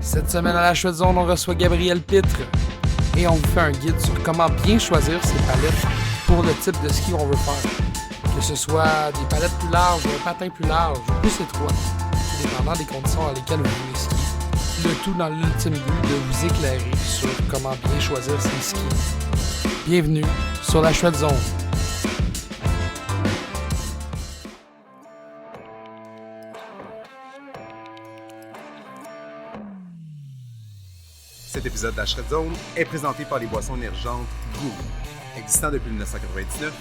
Cette semaine à la Chouette Zone, on reçoit Gabriel Pitre et on vous fait un guide sur comment bien choisir ses palettes pour le type de ski qu'on veut faire. Que ce soit des palettes plus larges, un patin plus large, plus étroit, tout dépendant des conditions dans lesquelles vous voulez skier. Le tout dans l'ultime but de vous éclairer sur comment bien choisir ses skis. Bienvenue sur la Chouette Zone. Cet épisode de la Shred Zone est présenté par les boissons énergisantes Gourou. Existant depuis 1999,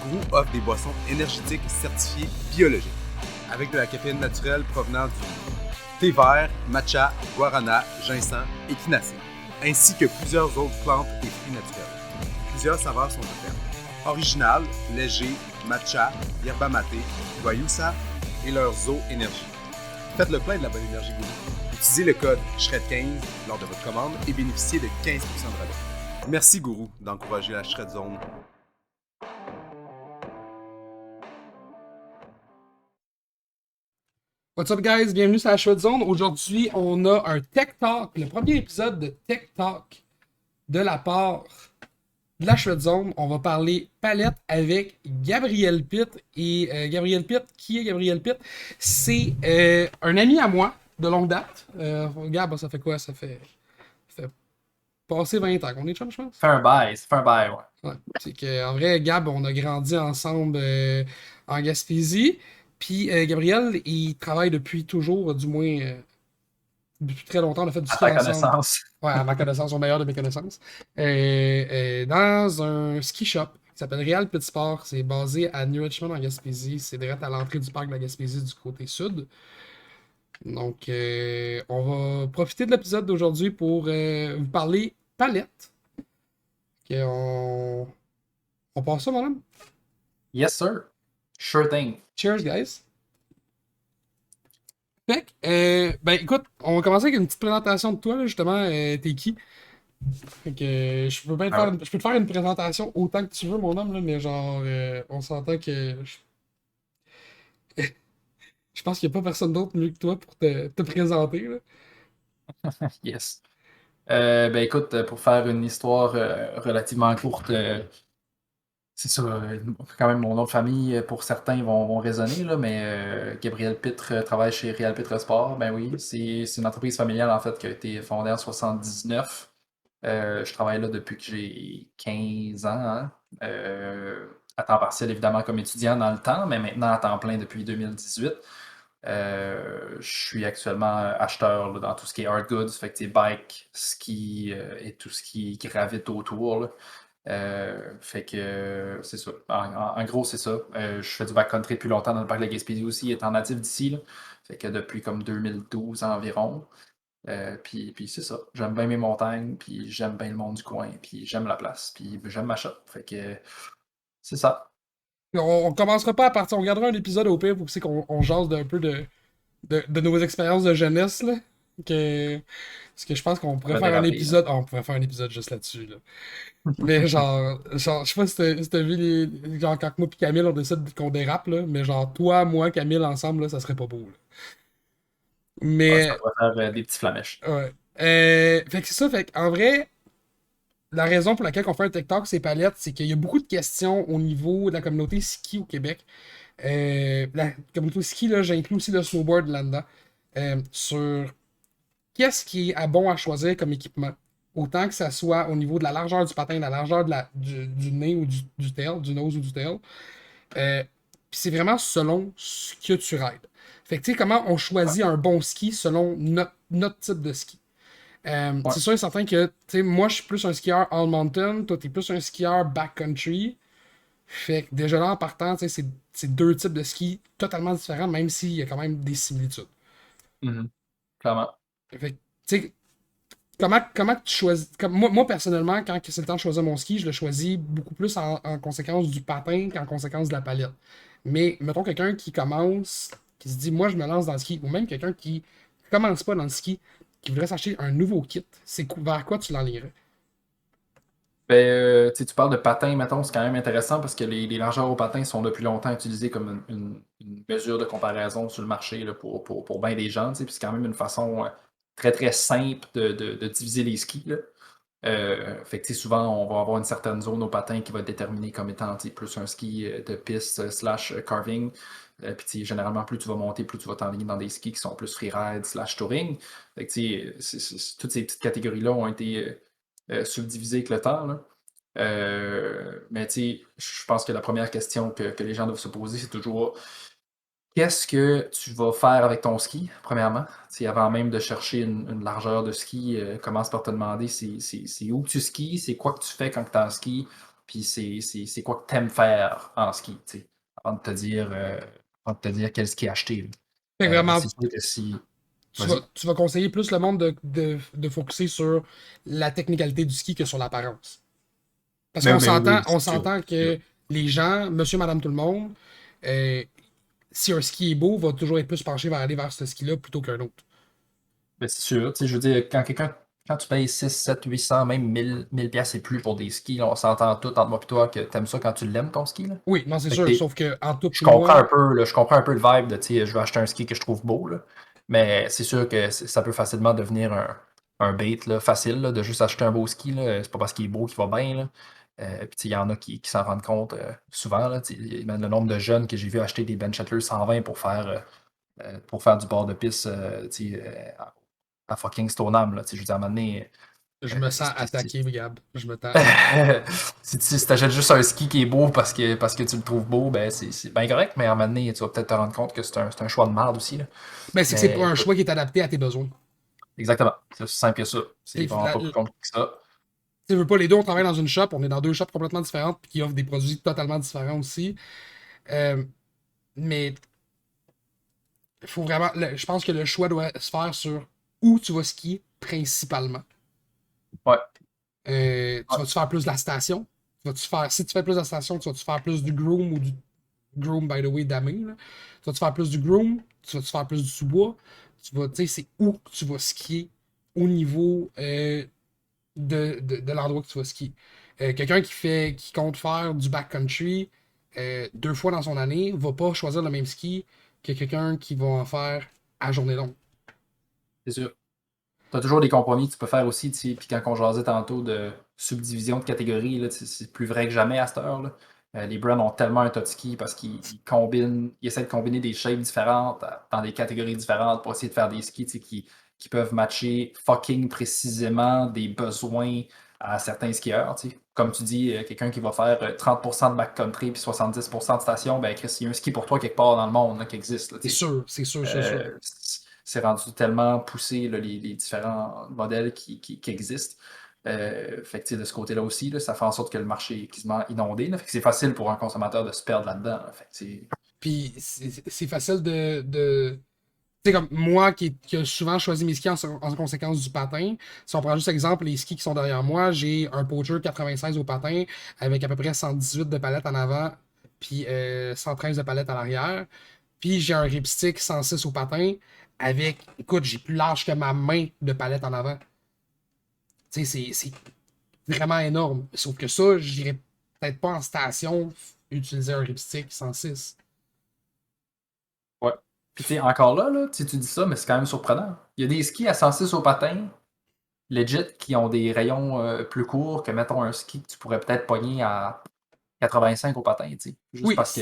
Gourou offre des boissons énergétiques certifiées biologiques, avec de la caféine naturelle provenant du thé vert, matcha, guarana, ginseng et quinacée, ainsi que plusieurs autres plantes et fruits naturels. Plusieurs saveurs sont offertes. Original, léger, matcha, yerba mate, guayusa et leur eau énergie. Faites le plein de la bonne énergie Gourou. Utilisez le code SHRED15 lors de votre commande et bénéficiez de 15% de rabais. Merci Gourou d'encourager la Shred Zone. What's up guys, bienvenue sur la Chouette Zone. Aujourd'hui, on a un Tech Talk, le premier épisode de Tech Talk de la part de la Chouette Zone. On va parler palette avec Gabriel Pitre. Et Gabriel Pitre, qui est Gabriel Pitre? C'est un ami à moi de longue date. Gab, ça fait quoi? Ça fait passer 20 ans qu'on est chum, je pense. Ça fait un bail, ouais. Ouais. C'est qu'en vrai, Gab, on a grandi ensemble en Gaspésie. Puis Gabriel, il travaille depuis toujours, du moins depuis très longtemps. On a fait du ski À ta ensemble. connaissance. Ouais, à ma connaissance, au meilleur de mes connaissances. Dans un ski shop qui s'appelle Real Petit Sport. C'est basé à New Richmond en Gaspésie. C'est direct à l'entrée du parc de la Gaspésie du côté sud. Donc, on va profiter de l'épisode d'aujourd'hui pour vous parler palette. On passe ça, mon homme? Yes, sir. Sure thing. Cheers, guys. Fait que, ben écoute, on va commencer avec une petite présentation de toi, là, justement. T'es qui? Fait que, je peux bien je peux te faire une présentation autant que tu veux, mon homme, là, mais genre, on s'entend que je pense qu'il n'y a pas personne d'autre mieux que toi pour te présenter, là. Yes. Ben écoute, pour faire une histoire relativement courte, c'est ça, quand même mon nom de famille, pour certains vont résonner, là, mais Gabriel Pitre travaille chez Real Pitre Sport. Ben oui, c'est une entreprise familiale en fait qui a été fondée en 79. Je travaille là depuis que j'ai 15 ans, hein. À temps partiel évidemment comme étudiant dans le temps, mais maintenant à temps plein depuis 2018. Je suis actuellement acheteur là, dans tout ce qui est hard goods, fait que c'est bike, ski et tout ce qui gravite autour, là. Fait que c'est ça. En gros, c'est ça. Je fais du backcountry depuis longtemps dans le parc de la Gaspésie aussi, étant natif d'ici, là. Fait que depuis comme 2012 environ. Puis c'est ça. J'aime bien mes montagnes, puis j'aime bien le monde du coin, puis j'aime la place, puis j'aime ma shop. Fait que c'est ça. On commencera pas à partir, on gardera un épisode au pire pour qu'on jase d'un peu de nos expériences de jeunesse, là. Parce que je pense qu'on pourrait faire un épisode. On pourrait faire un épisode juste là-dessus, là. Mais genre, je sais pas si t'as vu genre quand moi et Camille on décide qu'on dérape, là, mais genre toi, moi, Camille ensemble, là, ça serait pas beau, là. Mais. Ça va faire des petits flamèches. Ouais. Fait que c'est ça, fait en vrai, la raison pour laquelle on fait un TikTok, c'est palette, c'est qu'il y a beaucoup de questions au niveau de la communauté ski au Québec. La communauté ski, là, j'inclus aussi le snowboard là-dedans. Sur qu'est-ce qui est bon à choisir comme équipement. Autant que ça soit au niveau de la largeur du patin, de la largeur du nez ou du tail, du nose ou du tail. Puis c'est vraiment selon ce que tu rides. Fait que tu sais, comment on choisit un bon ski selon notre type de ski. C'est sûr et certain que, tu sais, moi je suis plus un skieur all mountain, toi t'es plus un skieur backcountry. Fait que déjà là en partant, tu sais, c'est deux types de ski totalement différents, même s'il y a quand même des similitudes. Clairement. Fait que, tu sais, comment tu choisis. Moi, personnellement, quand c'est le temps de choisir mon ski, je le choisis beaucoup plus en conséquence du patin qu'en conséquence de la palette. Mais mettons quelqu'un qui commence, qui se dit moi je me lance dans le ski, ou même quelqu'un qui commence pas dans le ski, qui voudrait s'acheter un nouveau kit, vers quoi tu l'enlignerais? Ben, tu parles de patins, mettons, c'est quand même intéressant parce que les largeurs au patin sont depuis longtemps utilisées comme une mesure de comparaison sur le marché là, pour bien des gens, puis c'est quand même une façon très, très simple de diviser les skis, là. Fait que souvent, on va avoir une certaine zone au patin qui va être déterminée comme étant plus un ski de piste slash carving. Puis généralement, plus tu vas monter, plus tu vas t'enligner dans des skis qui sont plus freeride slash touring. Fait que toutes ces petites catégories-là ont été subdivisées avec le temps. Là. Mais je pense que la première question que les gens doivent se poser, c'est toujours qu'est-ce que tu vas faire avec ton ski, premièrement? Avant même de chercher une largeur de ski, commence par te demander c'est où que tu skis, c'est quoi que tu fais quand tu es en ski, puis c'est quoi que tu aimes faire en ski, avant de te dire, quel ski acheter. Fait que vraiment, C'est sûr que si. tu vas, Vas-y. tu vas conseiller plus le monde de focuser sur la technicalité du ski que sur l'apparence. Parce Mais qu'on oui, mais oui, s'entend, oui, on c'est sûr. s'entend que les gens, monsieur, madame, tout le monde, euh, si un ski est beau, va toujours être plus penché vers aller vers ce ski-là plutôt qu'un autre. Ben, c'est sûr. Je veux dire, quand tu payes 6 7 800 même 1000 piastres et plus pour des skis, là, on s'entend tout entre moi et toi que t'aimes ça quand tu l'aimes ton ski. Là. Oui, non, c'est Fait que sûr. Sauf que en tout je puis comprends moi, un peu, là, je comprends un peu le vibe de, je veux acheter un ski que je trouve beau, là. Mais c'est sûr que ça peut facilement devenir un bait là, facile là, de juste acheter un beau ski. Là. C'est pas parce qu'il est beau qu'il va bien. Là. Puis il y en a qui s'en rendent compte souvent. Là, le nombre de jeunes que j'ai vu acheter des Ben Shetler 120 pour faire du bord de piste à fucking Stoneham. Là, je veux dire, à un moment donné, je me sens c'est- attaqué, Gab. Je me tends. si tu achètes juste un ski qui est beau parce que tu le trouves beau, ben c'est bien correct, mais à un moment donné, tu vas peut-être te rendre compte que c'est un choix de merde aussi. Là. Mais c'est que c'est pas Mais un écoute, choix qui est adapté à tes besoins. exactement. C'est aussi simple que ça. C'est Tu vraiment pas plus compliqué que ça. veux pas, les deux, on travaille dans une shop, on est dans deux shops complètement différentes, puis qui offrent des produits totalement différents aussi. Euh, mais il faut vraiment. Je pense que le choix doit se faire sur où tu vas skier, principalement. Ouais. Tu vas-tu faire plus de la station? Si tu fais plus de la station, tu vas-tu faire plus du groom ou du groom, by the way, damé, là? Tu vas-tu faire plus du groom? Tu vas-tu faire plus du sous-bois? Tu sais, c'est où que tu vas skier au niveau de l'endroit que tu vas skier. Quelqu'un qui compte faire du backcountry 2 fois dans son année va pas choisir le même ski que quelqu'un qui va en faire à journée longue. C'est sûr. Tu as toujours des compromis que tu peux faire aussi. Puis quand on jasait tantôt de subdivision de catégories, là, c'est plus vrai que jamais à cette heure. Là. Les brands ont tellement un tas de ski parce ils essaient de combiner des shapes différentes dans des catégories différentes pour essayer de faire des skis qui peuvent matcher fucking précisément des besoins à certains skieurs. Comme tu dis, quelqu'un qui va faire 30% de backcountry puis 70% de station, ben Chris, il y a un ski pour toi quelque part dans le monde là, qui existe. Là, C'est sûr, c'est sûr, c'est sûr. c'est rendu tellement poussé, là, les différents modèles qui existent. Fait que, de ce côté-là aussi, là, ça fait en sorte que le marché est quasiment inondé. Là, fait que c'est facile pour un consommateur de se perdre là-dedans. Là, fait que, Puis c'est facile tu sais, comme moi qui a souvent choisi mes skis en conséquence du patin, si on prend juste exemple, les skis qui sont derrière moi, j'ai un Poacher 96 au patin avec à peu près 118 de palette en avant, puis 113 de palette à l'arrière. Puis j'ai un Ripstick 106 au patin avec, écoute, j'ai plus large que ma main de palette en avant. Tu sais, c'est vraiment énorme. Sauf que ça, je dirais peut-être pas en station utiliser un Ripstick 106. ouais. Puis encore là, tu dis ça, mais c'est quand même surprenant. Il y a des skis à 106 au patin, legit, qui ont des rayons plus courts que, mettons, un ski que tu pourrais peut-être pogner à 85 au patin, juste Oui, parce que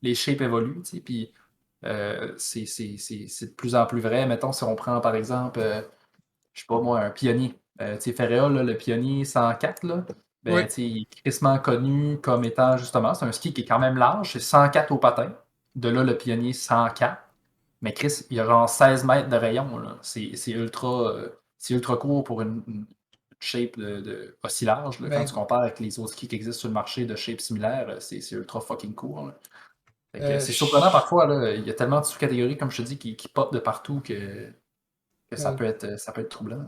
les shapes évoluent, puis c'est de plus en plus vrai. Mettons, si on prend par exemple, je sais pas moi, un pionnier. Ferréa, là, le pionnier 104, là, oui. ben, il est crissement connu comme étant justement, c'est un ski qui est quand même large, c'est 104 au patin. De là, le pionnier 104. Mais Chris, il y a genre 16 mètres de rayon. Là. C'est ultra court pour une shape aussi large. Là. Quand tu Ben, compares avec les autres skis qui existent sur le marché de shape similaire, c'est ultra fucking court. Là. Fait que c'est surprenant je- parfois. Là. Il y a tellement de sous-catégories, comme je te dis, qui pop de partout que ben, ça peut être troublant.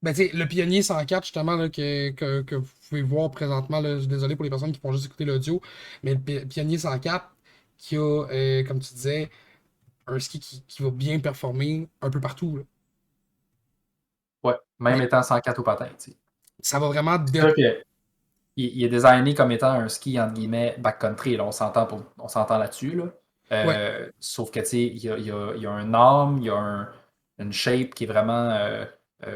Ben, tu sais, le pionnier 104, justement, là, que vous pouvez voir présentement, là, je suis désolé pour les personnes qui font juste écouter l'audio, mais le pionnier 104, qui a, comme tu disais, un ski qui va bien performer un peu partout. Là. Ouais, même Mais étant 104 au patin. ça va vraiment. C'est sûr qu'il est designé comme étant un ski, entre guillemets, backcountry. Là, on s'entend là-dessus. Là. Ouais, Sauf que, il y a un arme, il y a une shape qui est vraiment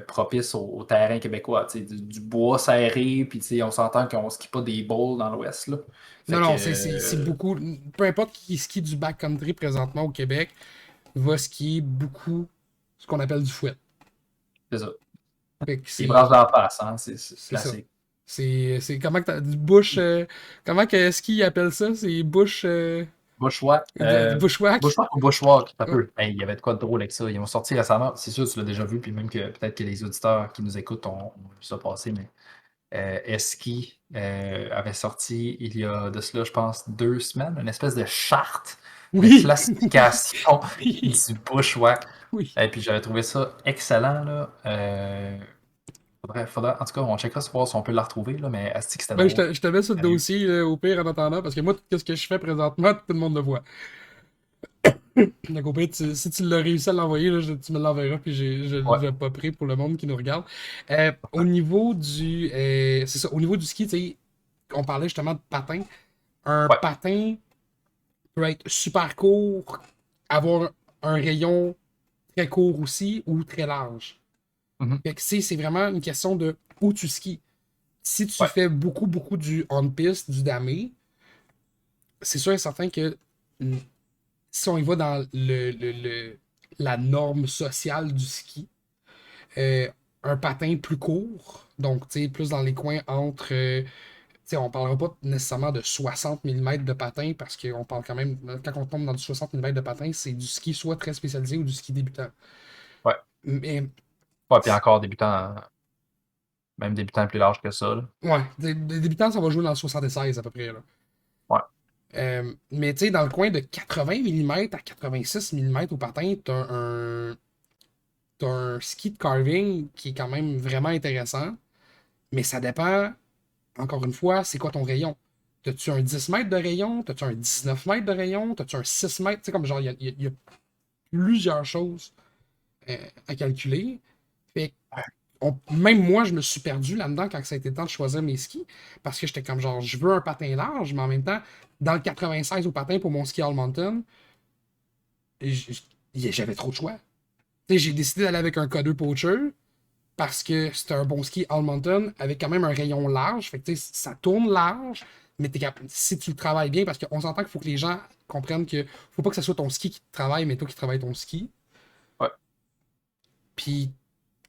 propice au terrain québécois. Du bois serré, puis on s'entend qu'on skie pas des bowls dans l'Ouest. Là. Non, Fait que non, c'est beaucoup. Peu importe qui skie du backcountry présentement au Québec, va skier beaucoup ce qu'on appelle du fouet. c'est ça. Fait que Les branches d'en face, hein, c'est c'est ça. classique. C'est comment que t'as du bush. Comment que ski appelle ça? C'est bush. Bushwhack. Bushwhack? Bushwhack ou Bushwalk, un Ouais. peu. Hey, il y avait de quoi de drôle avec ça. Ils ont sorti récemment. C'est sûr, tu l'as déjà vu, puis même que peut-être que les auditeurs qui nous écoutent ont vu ça passer, mais Eski avait sorti il y a de cela, je pense, 2 semaines, une espèce de charte de Oui! classification Oui! du bushwhack. Oui. Et puis j'avais trouvé ça excellent. Là. En tout cas, on checkera voir si on peut la retrouver, là, mais asti que c'était Ben, drôle. je te mets sur le Sérieux. dossier au pire en attendant, parce que moi, tout ce que je fais présentement, tout le monde le voit. Donc, au pire, si tu l'as réussi à l'envoyer, là, tu me l'enverras, puis je Ouais. l'ai pas pris pour le monde qui nous regarde. Au niveau du. C'est ça, au niveau du ski, tu sais, on parlait justement de patin. Un Ouais. patin peut être super court, avoir un rayon très court aussi, ou très large. Mhm. Fait que c'est vraiment une question de où tu skis. Si tu Ouais. fais beaucoup, beaucoup du on-piste, du damé, c'est sûr et certain que si on y va dans la norme sociale du ski, euh, un patin plus court, donc tu sais, plus dans les coins entre. Tu sais, on parlera pas nécessairement de 60 mm de patin parce qu'on parle quand même. Quand on tombe dans du 60 mm de patin, c'est du ski soit très spécialisé ou du ski débutant. Ouais. Mais, Ouais, puis encore débutant, même débutant plus large que ça. Là. ouais, des débutants, ça va jouer dans le 76 à peu près. Là. Ouais. Mais tu sais, dans le coin de 80 mm à 86 mm au patin, t'as un ski de carving qui est quand même vraiment intéressant. Mais ça dépend, encore une fois, c'est quoi ton rayon. T'as-tu un 10 mètres de rayon? T'as-tu un 19 mètres de rayon? T'as-tu un 6 mètres? Tu sais, comme genre, il y a plusieurs choses à calculer. Fait que même moi, je me suis perdu là-dedans quand ça a été le temps de choisir mes skis. Parce que j'étais comme genre, je veux un patin large, mais en même temps, dans le 96 au patin pour mon ski All Mountain, j'avais trop de choix. Tu sais, j'ai décidé d'aller avec un K2 Poacher parce que c'était un bon ski All Mountain avec quand même un rayon large. Fait que tu sais, ça tourne large, mais si tu le travailles bien, parce qu'on s'entend qu'il faut que les gens comprennent que faut pas que ce soit ton ski qui te travaille, mais toi qui travailles ton ski. Ouais. Puis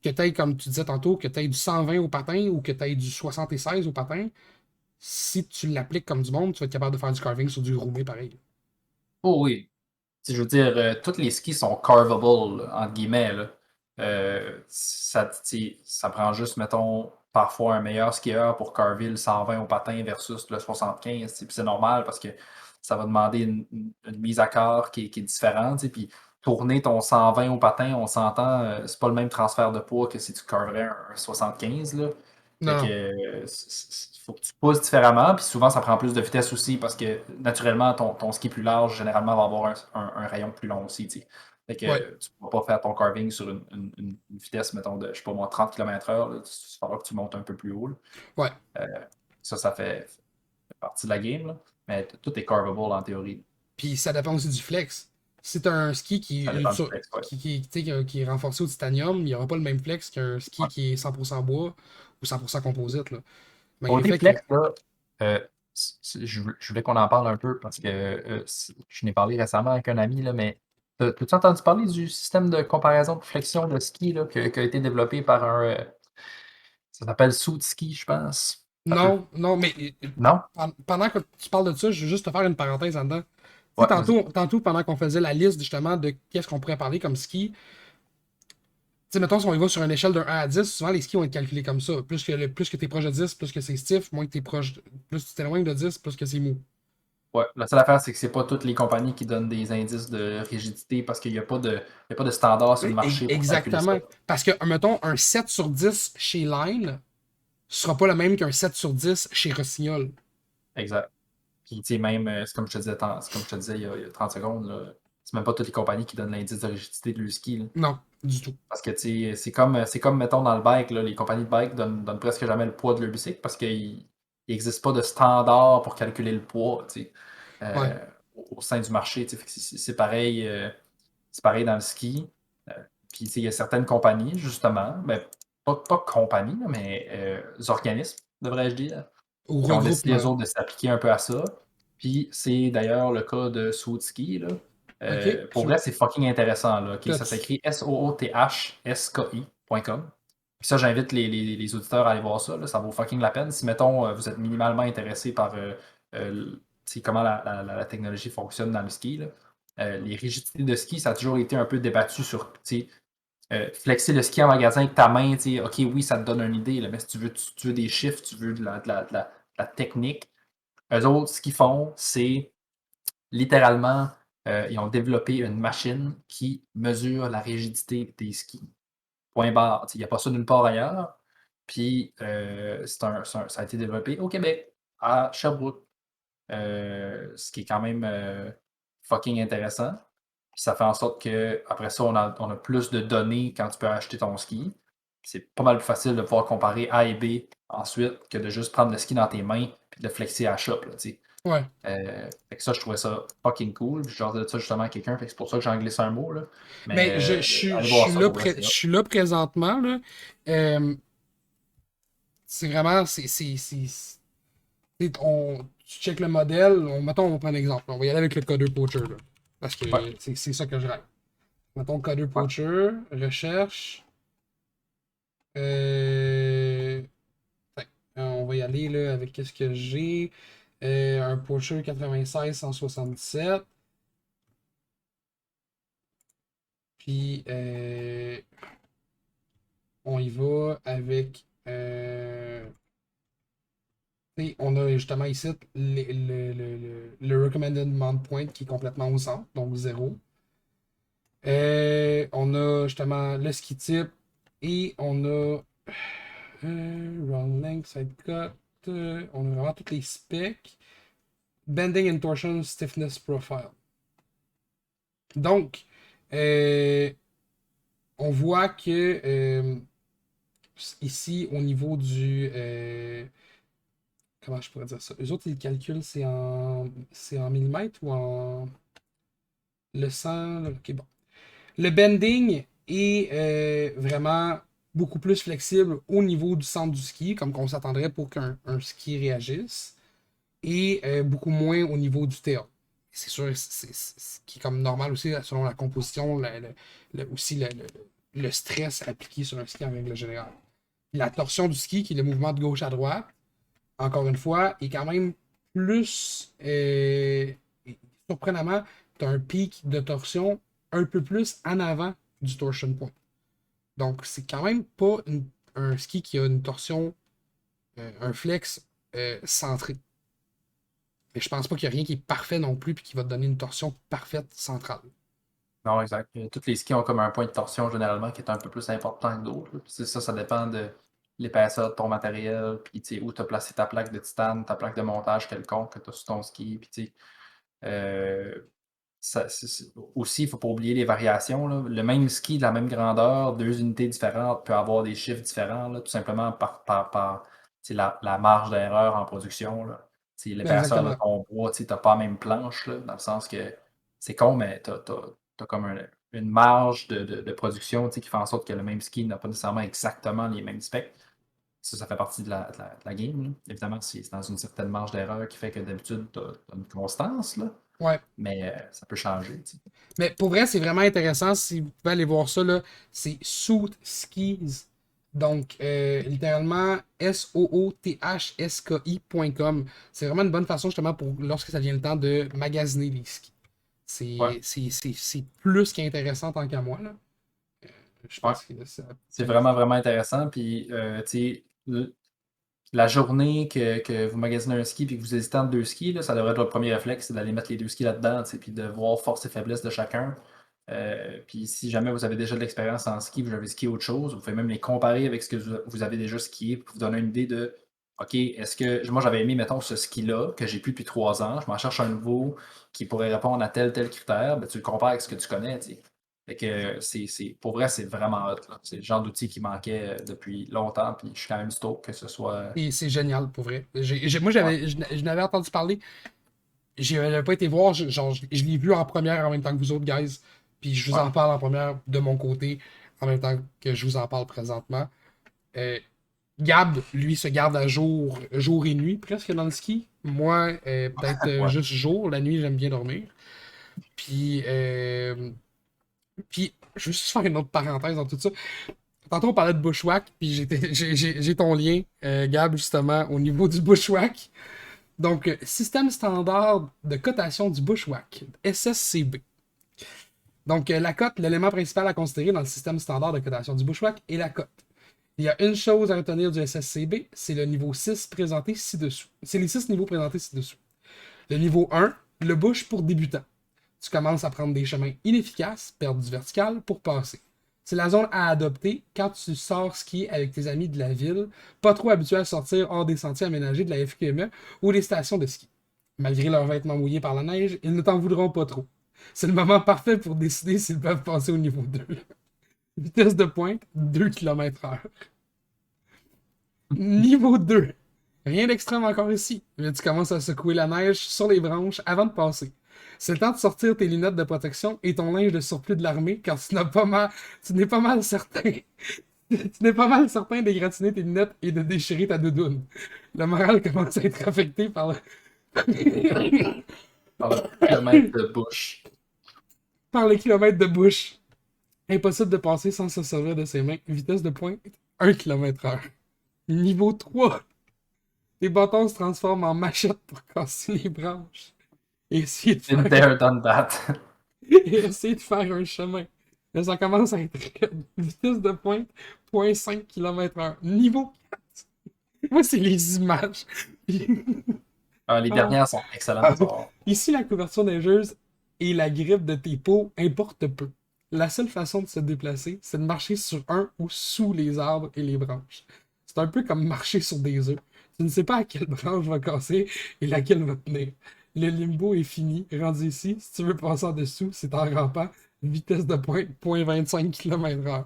que tu aies, comme tu disais tantôt, que tu aies du 120 au patin ou que tu aies du 76 au patin, si tu l'appliques comme du monde, tu vas être capable de faire du carving sur du roumé pareil. Oh oui. Je veux dire, tous les skis sont carvable, là, entre guillemets. Là. Ça prend juste, mettons, parfois un meilleur skieur pour carver le 120 au patin versus le 75. Puis c'est normal parce que ça va demander une mise à corps qui est différente. Puis tourner ton 120 au patin, on s'entend, c'est pas le même transfert de poids que si tu carverais un 75. Là. Fait Non, que non. faut que tu pousses différemment, puis souvent ça prend plus de vitesse aussi parce que naturellement ton ski plus large généralement va avoir un rayon plus long aussi. T'sais. Fait Ouais, que tu ne vas pas faire ton carving sur une vitesse, mettons, de je sais pas moi, 30 km/h. Il faudra que tu montes un peu plus haut. Là. ouais. Euh, ça fait partie de la game, là. Mais tout est carvable en théorie. Puis ça dépend aussi du flex. Si t'as un ski Ça dépend du flex, ouais. tu sais, qui est renforcé au titanium, il n'y aura pas le même flex qu'un ski Ouais. qui est 100% bois ou 100% composite. Là. Malgré le Côté fait que. flex, là, je voulais qu'on en parle un peu parce que je n'ai parlé récemment avec un ami, là, mais as-tu entendu parler du système de comparaison de flexion de ski là, qui a été développé par ça s'appelle Ski, je pense. Ça peut. Non, non, mais Non? pendant que tu parles de ça, je veux juste te faire une parenthèse en dedans. Tu sais, Ouais, vas-y. tantôt, pendant qu'on faisait la liste justement de qu'est-ce qu'on pourrait parler comme ski, tu sais, mettons, si on y va sur une échelle de 1 à 10, souvent les skis vont être calculés comme ça. Plus que t'es proche de 10, plus que c'est stiff, moins que t'es proche. Plus tu t'éloignes de 10, plus que c'est mou. Ouais. La seule affaire, c'est que c'est pas toutes les compagnies qui donnent des indices de rigidité parce qu'il n'y a pas de, il y a pas de standard sur le marché pour calculer ça. Exactement. Parce que, mettons, un 7 sur 10 chez Line sera pas le même qu'un 7 sur 10 chez Rossignol. Exact. Puis, tu sais, même, c'est comme je te disais, c'est comme je te disais il y a 30 secondes, là, c'est même pas toutes les compagnies qui donnent l'indice de rigidité de leur ski. Là. Non, du tout. Parce que, tu sais, c'est comme, mettons, dans le bike, là, les compagnies de bike donnent presque jamais le poids de leur bicycle parce qu'il n'existe pas de standard pour calculer le poids, tu sais, Ouais. au sein du marché. Tu sais. Fait que c'est pareil dans le ski. Puis il y a certaines compagnies, justement, ben, pas compagnies, là, mais organismes, devrais-je dire, Au qui ont décidé, eux regroupement. autres, de s'appliquer un peu à ça. Puis c'est d'ailleurs le cas de Sootski, là. Ok, Pour vrai, c'est fucking intéressant, là. Ok, ça T'as- s'écrit SOOTHSKI.com. Puis ça, j'invite les auditeurs à aller voir ça, là. Ça vaut fucking la peine. Si, mettons, vous êtes minimalement intéressé par comment la technologie fonctionne dans le ski, là. Les rigidités de ski, ça a toujours été un peu débattu sur, tu sais, flexer le ski en magasin avec ta main, tu sais, ok, oui, ça te donne une idée, là, mais si tu veux des chiffres, tu veux de la technique, eux autres, ce qu'ils font, c'est littéralement, ils ont développé une machine qui mesure la rigidité des skis. Point barre. Il n'y a pas ça nulle part ailleurs. Puis, ça a été développé au Québec, à Sherbrooke. Ce qui est quand même fucking intéressant. Puis ça fait en sorte que après ça, on a plus de données quand tu peux acheter ton ski. C'est pas mal plus facile de pouvoir comparer A et B ensuite que de juste prendre le ski dans tes mains et de le flexer à la shop. Là, Ouais. fait que ça, je trouvais ça fucking cool. Puis je leur disais ça justement à quelqu'un. Fait que c'est pour ça que j'ai glissé un mot. Là. Mais Mais allez voir ça pour vrai, je c'est hot. suis là présentement, là. Euh, c'est vraiment, tu check le modèle, mettons, on va prendre un exemple. On va y aller avec le Coder Poacher, là. Parce que Ouais, c'est ça que je rêve. Mettons Coder ouais. Poacher, recherche. Euh, fait, on va y aller là, avec qu'est-ce que j'ai. Un Poacher 96 177. Puis on y va avec. Et on a justement ici le Recommended Mount Point qui est complètement au centre, donc 0. On a justement le ski type et on a round length, side cut. On a vraiment toutes les specs. Bending and torsion stiffness profile. Donc, on voit que ici, au niveau du. Comment je pourrais dire ça? Eux autres, ils calculent, c'est en millimètres ou en. Le 100. Ok, bon. Le bending est vraiment beaucoup plus flexible au niveau du centre du ski, comme qu'on s'attendrait pour qu'un ski réagisse, et beaucoup moins au niveau du théâtre. C'est sûr, c'est ce qui est comme normal aussi, selon la composition, aussi le stress appliqué sur un ski en règle générale. La torsion du ski, qui est le mouvement de gauche à droite, encore une fois, est quand même plus surprenamment, tu as un pic de torsion un peu plus en avant du torsion point. Donc, c'est quand même pas un ski qui a une torsion, un flex centré. Mais je pense pas qu'il y a rien qui est parfait non plus puis qui va te donner une torsion parfaite centrale. Non, exact. Tous les skis ont comme un point de torsion généralement qui est un peu plus important que d'autres. Là. Puis ça dépend de l'épaisseur de ton matériel, puis tu sais, où tu as placé ta plaque de titane, ta plaque de montage quelconque que tu as sur ton ski. Puis tu sais, euh, aussi, il ne faut pas oublier les variations. Là. Le même ski de la même grandeur, deux unités différentes, peut avoir des chiffres différents, là, tout simplement par tu sais, la marge d'erreur en production. Là. Tu sais, Ben, l'épaisseur de exactement. ton bois, tu n'as pas la même planche, là, dans le sens que c'est con, mais tu as comme une marge de production tu sais, qui fait en sorte que le même ski n'a pas nécessairement exactement les mêmes specs. Ça fait partie de la game. Là. Évidemment, c'est dans une certaine marge d'erreur qui fait que d'habitude, tu as une constance, là, Ouais. mais ça peut changer. Tu sais. Mais pour vrai, c'est vraiment intéressant. Si vous pouvez aller voir ça, là, c'est Suit Skis. Donc, littéralement, SOOTHSKI.com. C'est vraiment une bonne façon, justement, pour lorsque ça vient le temps de magasiner les skis. Ouais, C'est plus qu'intéressant tant qu'à moi, là. Je ouais. pense que ça. C'est vraiment, vraiment intéressant. Puis, tu sais, la journée que vous magasinez un ski et que vous hésitez entre deux skis, là, ça devrait être votre premier réflexe, c'est d'aller mettre les deux skis là-dedans, tu sais, puis de voir force et faiblesse de chacun. Puis si jamais vous avez déjà de l'expérience en ski, vous avez skié autre chose, vous pouvez même les comparer avec ce que vous avez déjà skié pour vous donner une idée de OK, est-ce que. Moi, j'avais aimé, mettons, ce ski-là, que j'ai plus depuis 3 ans. Je m'en cherche un nouveau qui pourrait répondre à tel critère. Ben, tu le compares avec ce que tu connais. Tu sais. Fait que pour vrai, c'est vraiment hot. Là. C'est le genre d'outil qui manquait depuis longtemps. Puis je suis quand même stoked que ce soit. Et c'est génial, pour vrai. Moi, Ouais, je n'avais entendu parler. J'avais pas été voir. Je l'ai vu en première en même temps que vous autres, guys. Puis je vous ouais, en parle en première de mon côté. en même temps que je vous en parle présentement. Euh, Gab, lui, se garde à jour, jour et nuit, presque dans le ski. Moi, peut-être Ouais. juste jour. La nuit, j'aime bien dormir. Puis, je veux juste faire une autre parenthèse dans tout ça. Tantôt, on parlait de bushwhack, puis j'ai ton lien, Gab, justement, au niveau du bushwhack. Donc, système standard de cotation du bushwhack, SSCB. Donc, la cote, l'élément principal à considérer dans le système standard de cotation du bushwhack est la cote. Il y a une chose à retenir du SSCB, c'est le niveau 6 présenté ci-dessous. C'est les 6 niveaux présentés ci-dessous. Le niveau 1, le bush pour débutants. Tu commences à prendre des chemins inefficaces, perdre du vertical pour passer. C'est la zone à adopter quand tu sors skier avec tes amis de la ville, pas trop habitués à sortir hors des sentiers aménagés de la FQME ou des stations de ski. Malgré leurs vêtements mouillés par la neige, ils ne t'en voudront pas trop. C'est le moment parfait pour décider s'ils peuvent passer au niveau 2. Vitesse de pointe, 2 km/h. Niveau 2. Rien d'extrême encore ici, mais tu commences à secouer la neige sur les branches avant de passer. C'est le temps de sortir tes lunettes de protection et ton linge de surplus de l'armée, car tu n'es pas mal certain. Tu n'es pas mal certain d'égratigner tes lunettes et de déchirer ta doudoune. Le moral commence à être affecté par le... Par le kilomètre de bouche. par les kilomètres de bouche. Impossible de passer sans se servir de ses mains. Vitesse de pointe, 1 km/h. Niveau 3. Les bâtons se transforment en machettes pour casser les branches. Et essayer de Been faire, there, done that. et essayer de faire un chemin. Mais ça commence à être raide. Vitesse de pointe, 0.5 km/h. Niveau 4. Moi, c'est les images. Les dernières sont excellentes. Ici, la couverture neigeuse et la grippe de tes peaux importent peu. La seule façon de se déplacer, c'est de marcher sur un ou sous les arbres et les branches. C'est un peu comme marcher sur des œufs. Tu ne sais pas à quelle branche va casser et laquelle va tenir. Le limbo est fini. Rendu ici, si tu veux passer en dessous, c'est en rampant. Vitesse de pointe, 0.25 km/h.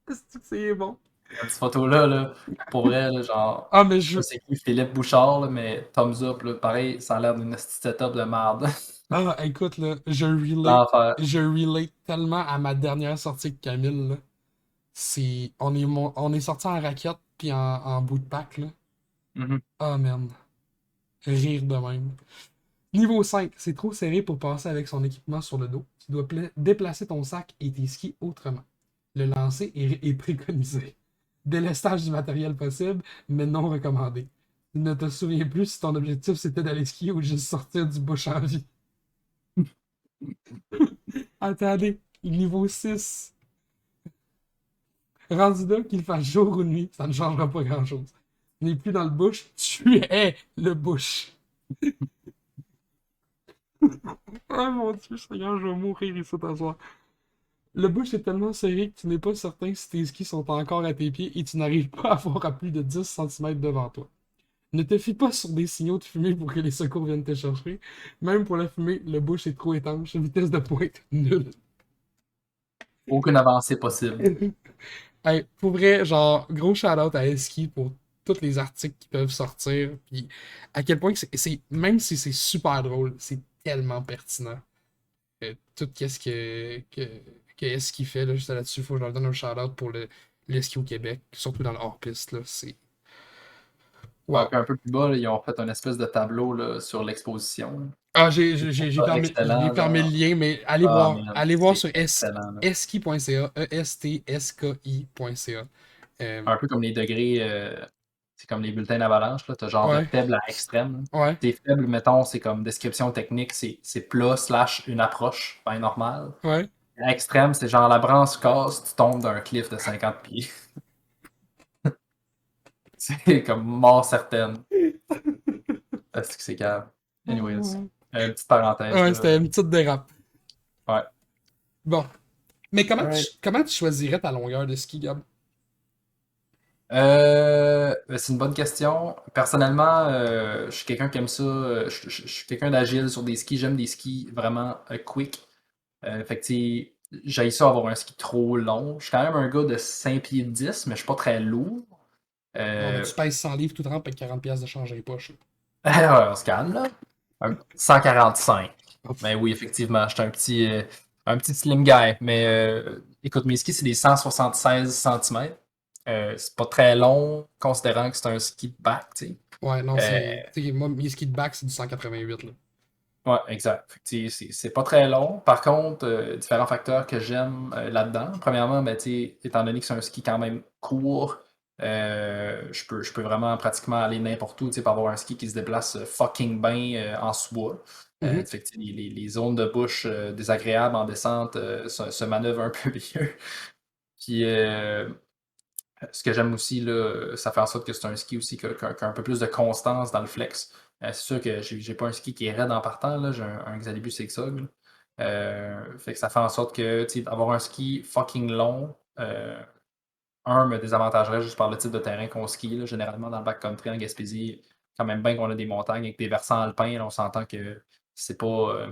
Est-ce que c'est bon? Cette photo-là, là, pour vrai, là, genre, Ah, mais je sais qui Philippe Bouchard, là, mais thumbs up, là, pareil, ça a l'air d'une petite setup de merde. Ah, écoute, là, L'enfer. je relate tellement à ma dernière sortie avec Camille, là. On est sorti en raquette puis en bout de pack, là. Mhm. Ah, merde. Rire de même. Niveau 5, c'est trop serré pour passer avec son équipement sur le dos. Tu dois déplacer ton sac et tes skis autrement. Le lancer est préconisé. Délestage du matériel possible, mais non recommandé. Tu ne te souviens plus si ton objectif c'était d'aller skier ou juste sortir du bush en vie. Attendez, niveau 6. Rendu là, qu'il fasse jour ou nuit, ça ne changera pas grand-chose. Tu n'es plus dans le bush, tu es le bush. Oh mon dieu, Seigneur, je vais mourir ici ce soir. Le bush est tellement serré que tu n'es pas certain si tes skis sont encore à tes pieds et tu n'arrives pas à voir à plus de 10 cm devant toi. Ne te fie pas sur des signaux de fumée pour que les secours viennent te chercher. Même pour la fumée, le bush est trop étanche. Vitesse de pointe, nulle. Aucune avancée possible. Hey, pour vrai, genre, gros shout-out à Eski pour tous les articles qui peuvent sortir. Puis à quel point que même si c'est super drôle, c'est tellement pertinent. Tout qu'est-ce que Eski fait, là, juste là-dessus, faut que je leur donne un shout-out pour le ski au Québec, surtout dans le hors-piste, là, c'est... Ouais, Wow. puis un peu plus bas, là, ils ont fait un espèce de tableau là, sur l'exposition. Ah, j'ai Excellent, fermé le genre. lien, mais Man, allez voir c'est sur excellent. Là. eski.ca, ESTSKI.ca. Un peu comme les degrés, c'est comme les bulletins d'avalanche, là. T'as genre de Ouais, faible à extrême. Là. ouais, T'es faible, mettons, c'est comme description technique, c'est plat / une approche, bien normale. ouais. À extrême, c'est genre la branche casse, tu tombes d'un cliff de 50 pieds. C'est comme mort certaine. Est-ce que c'est grave? Anyways, petite parenthèse. Ouais, Là. c'était une petite dérape. Ouais. Bon. Mais Alright. comment tu choisirais ta longueur de ski, Gab? C'est une bonne question. Personnellement, je suis quelqu'un qui aime ça. Je suis quelqu'un d'agile sur des skis. J'aime des skis vraiment quick. Fait que, tu sais, j'haïs ça avoir un ski trop long. Je suis quand même un gars de 5 pieds 10, mais je suis pas très lourd. Bon, mais tu pèses 100 livres tout trempe avec 40$ de change dans les poches. Ouais, on se calme, là. 145. Ouf. Mais oui, effectivement, j'étais un petit. Un petit slim guy, mais écoute, mes skis, c'est des 176 cm. C'est pas très long, considérant que c'est un ski de back, tu sais. Ouais, non, Euh, c'est. Tu sais, moi, mes skis de back, c'est du 188, là. ouais, exact. Fait que, tu sais, c'est pas très long. Par contre, différents facteurs que j'aime là-dedans. Premièrement, ben, tu sais, étant donné que c'est un ski quand même court, je peux vraiment pratiquement aller n'importe où, tu sais, pour avoir un ski qui se déplace fucking bien en sous-bois. Mhm. Fait que, tu sais, les zones de bouche désagréables en descente se manœuvrent un peu mieux. Puis, ce que j'aime aussi, là, ça fait en sorte que c'est un ski aussi qui a un peu plus de constance dans le flex. C'est sûr que j'ai pas un ski qui est raide en partant, là, j'ai un Xalibus Zigzag. Là. Fait que ça fait en sorte que tu sais, avoir un ski fucking long, me désavantagerait juste par le type de terrain qu'on skie. Là. Généralement, dans le backcountry en Gaspésie, quand même bien qu'on a des montagnes avec des versants alpins, là, on s'entend que c'est pas, euh,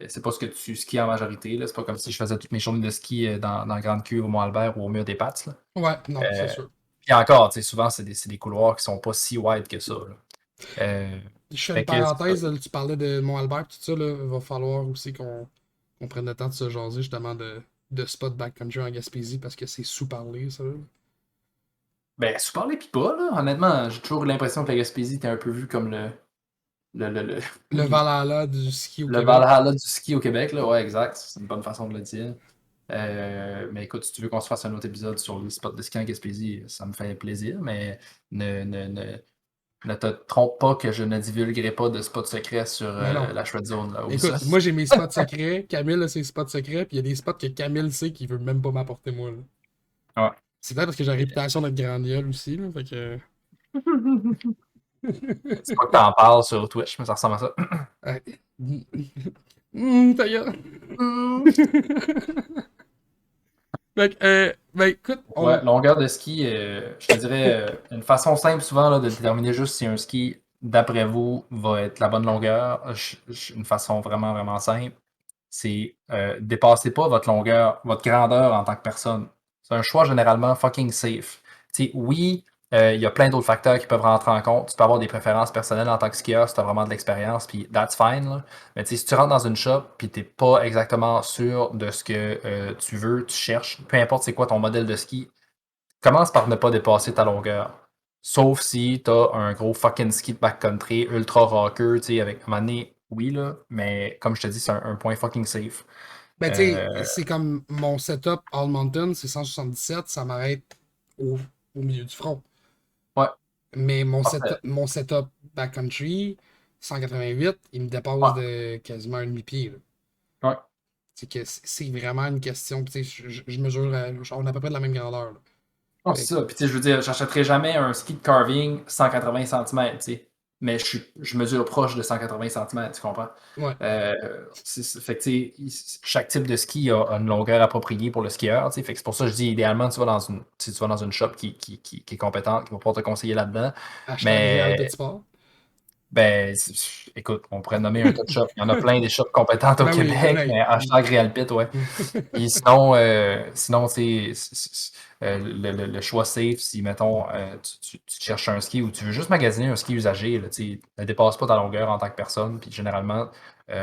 c'est pas ce que tu skis en majorité. Là. C'est pas comme si je faisais toutes mes journées de ski dans la Grande Cure, au Mont-Albert ou au mur des Pats. Là. Ouais, non, c'est Euh, sûr. Puis encore, tu sais, souvent, c'est des couloirs qui sont pas si wide que ça. Là. Je fais Fait une que c'est ça. parenthèse, là, tu parlais de Mont-Albert, tout ça, là. Il va falloir aussi qu'on prenne le temps de se jaser, justement, de spot backcountry en Gaspésie, parce que c'est sous-parlé, ça, là. Ben, sous parler pis pas, là. Honnêtement, j'ai toujours eu l'impression que la Gaspésie était un peu vue comme le, Le Valhalla du ski au le Québec. Valhalla du ski au Québec, là. Ouais, exact. C'est une bonne façon de le dire. Mais écoute, si tu veux qu'on se fasse un autre épisode sur les spots de ski en Gaspésie, ça me fait plaisir, mais ne, ne, ne, ne te trompe pas que je ne divulguerai pas de spots secrets sur Mais non. la Shred Zone, là. Oublie ça. Écoute, moi, j'ai mes spots secrets. Camille a ses spots secrets, puis il y a des spots que Camille sait qu'il veut même pas m'apporter, moi, là. Ouais. C'est peut-être parce que j'ai la réputation d'être grandiole aussi, là. Fait que. C'est pas que t'en parles sur Twitch, mais ça ressemble à ça. Ouais. Ta gueule. Fait que, ben écoute, Ouais, longueur de ski, je te dirais une façon simple souvent là, de déterminer juste si un ski, d'après vous, va être la bonne longueur. Une façon vraiment, vraiment simple, c'est dépassez pas votre longueur, votre grandeur en tant que personne. C'est un choix généralement fucking safe. Tu sais, oui, il y a plein d'autres facteurs qui peuvent rentrer en compte. Tu peux avoir des préférences personnelles en tant que skieur si tu as vraiment de l'expérience, puis that's fine. Là. Mais tu sais, si tu rentres dans une shop puis tu n'es pas exactement sûr de ce que tu veux, tu cherches, peu importe c'est quoi ton modèle de ski, commence par ne pas dépasser ta longueur. Sauf si tu as un gros fucking ski de backcountry ultra rocker, tu sais, avec un moment donné, oui, là, mais comme je te dis, c'est un point fucking safe. ben tu sais, Euh, c'est comme mon setup All Mountain, c'est 177, ça m'arrête au, au milieu du front. ouais, Mais parfait. mon setup backcountry, 188, il me dépasse Ouais, de quasiment un demi-pied, là. ouais. C'est que c'est vraiment une question. Tu sais, je mesure, on est à peu près de la même grandeur, là. Oh, Fait c'est ça. Puis, tu sais, je veux dire, j'achèterai jamais un ski de carving 180 cm, tu sais. Mais je mesure proche de 180 cm, tu comprends? ouais. Fait que, tu sais, chaque type de ski a une longueur appropriée pour le skieur, tu sais. Fait que c'est pour ça que je dis, idéalement, tu vas dans une shop qui est compétente, qui va pouvoir te conseiller là-dedans. Hashtag Réal Mais Petit Sport. ben, écoute, on pourrait nommer un tas de shops. Il y en a plein des shops compétentes au Ben oui, Québec, mais ben. hashtag RealPit, ouais. Puis sinon le choix safe, si, mettons, tu cherches un ski ou tu veux juste magasiner un ski usagé, là, tu sais, ne dépasse pas ta longueur en tant que personne. Puis généralement, tu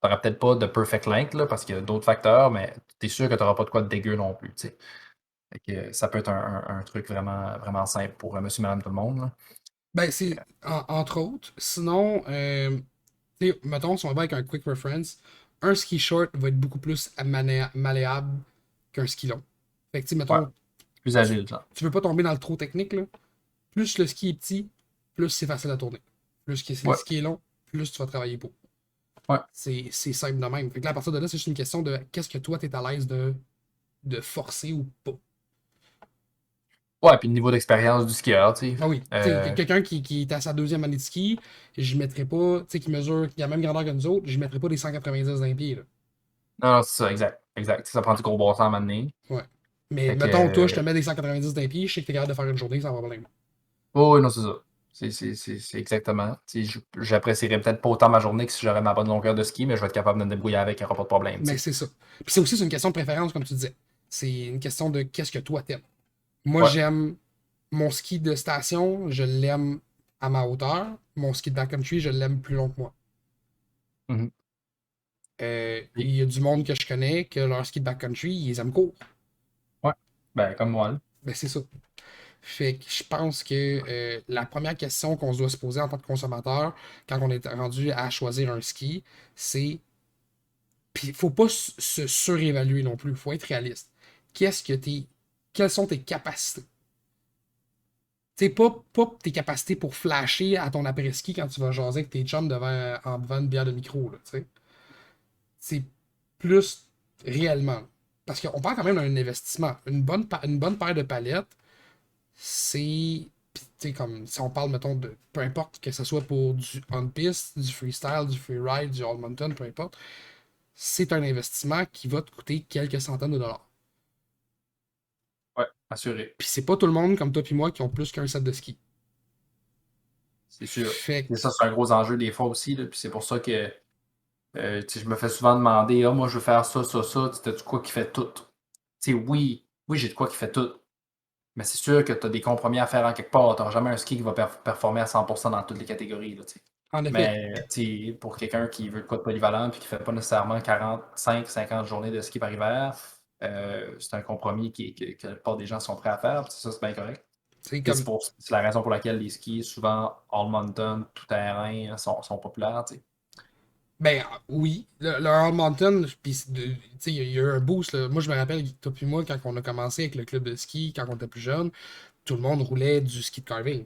n'auras peut-être pas de perfect length, là, parce qu'il y a d'autres facteurs, mais tu es sûr que tu n'auras pas de quoi de dégueu non plus, tu sais. Fait que ça peut être un truc vraiment, vraiment simple pour monsieur, madame, tout le monde, là. Ben, c'est entre autres. Sinon, tu sais, mettons, si on va avec un quick reference, un ski short va être beaucoup plus malléable qu'un ski long. Fait que, tu sais, Ouais, mettons, plus agile, genre. tu veux pas tomber dans le trop technique, là. Plus le ski est petit, plus c'est facile à tourner. Plus que le Ouais, ski est long, plus tu vas travailler pour. ouais. C'est simple de même. Fait que là, à partir de là, c'est juste une question de qu'est-ce que toi, t'es à l'aise de forcer ou pas. Ouais, puis le niveau d'expérience du skieur, tu sais. Ah oui, tu sais, quelqu'un qui est à sa deuxième année de ski, je mettrais pas, tu sais, qui mesure, qui a la même grandeur que nous autres, je mettrais pas des 190 dans les pieds, là. Non, non, c'est ça, exact. Exact. Ça prend du gros bon sens à un moment donné. Ouais. Mais Fait que. mettons, toi, je te mets des 190 dans les pieds, je sais que t'es capable de faire une journée sans problème. Oh, oui, non, c'est ça. C'est exactement. Tu sais, j'apprécierais peut-être pas autant ma journée que si j'aurais ma bonne longueur de ski, mais je vais être capable de me débrouiller avec, il n'y aura pas de problème, tu Mais sais. c'est ça. Puis c'est aussi une question de préférence, comme tu disais. C'est une question de qu'est-ce que toi t'aimes. Moi, Ouais. j'aime mon ski de station, je l'aime à ma hauteur. Mon ski de backcountry, je l'aime plus long que moi. Mhm. Oui. Il y a du monde que je connais que leur ski de backcountry, ils les aiment court. Ouais. Ben, comme moi, là. Ben, c'est ça. Fait que je pense que la première question qu'on se doit se poser en tant que consommateur, quand on est rendu à choisir un ski, c'est. Puis il faut pas se surévaluer non plus, il faut être réaliste. Qu'est-ce que t'es. Quelles sont tes capacités? Tu sais, pas tes capacités pour flasher à ton après-ski quand tu vas jaser avec tes chums en buvant une bière de micro, là, tu sais. C'est plus réellement. Parce qu'on parle quand même d'un investissement. Une bonne paire de palettes, c'est. Pis, tu sais, comme si on parle, mettons, de. Peu importe que ce soit pour du on-piste, du freestyle, du freeride, du all-mountain, peu importe, c'est un investissement qui va te coûter quelques centaines de dollars. Ouais, assuré. Puis c'est pas tout le monde comme toi puis moi qui ont plus qu'un set de ski. C'est sûr. Fait Et ça, c'est un gros enjeu des fois aussi, là. Puis c'est pour ça que tu sais, je me fais souvent demander, ah, moi, je veux faire ça, ça, ça. Tu as quoi qui fait tout? Tu sais, oui, oui, j'ai de quoi qui fait tout. Mais c'est sûr que tu as des compromis à faire en quelque part. Tu n'auras jamais un ski qui va performer à 100% dans toutes les catégories, là, tu sais. en effet, Mais tu sais, pour quelqu'un qui veut de quoi de polyvalent et qui ne fait pas nécessairement 45, 50 journées de ski par hiver, c'est un compromis que la plupart des gens sont prêts à faire. Puis ça, c'est bien correct. c'est Puis comme. c'est la raison pour laquelle les skis, souvent all mountain, tout terrain, sont populaires. Tu sais. Ben oui, le Hard Mountain, puis tu sais, il y a eu un boost. Là. Moi, je me rappelle, toi puis moi, quand on a commencé avec le club de ski, quand on était plus jeune, tout le monde roulait du ski de carving.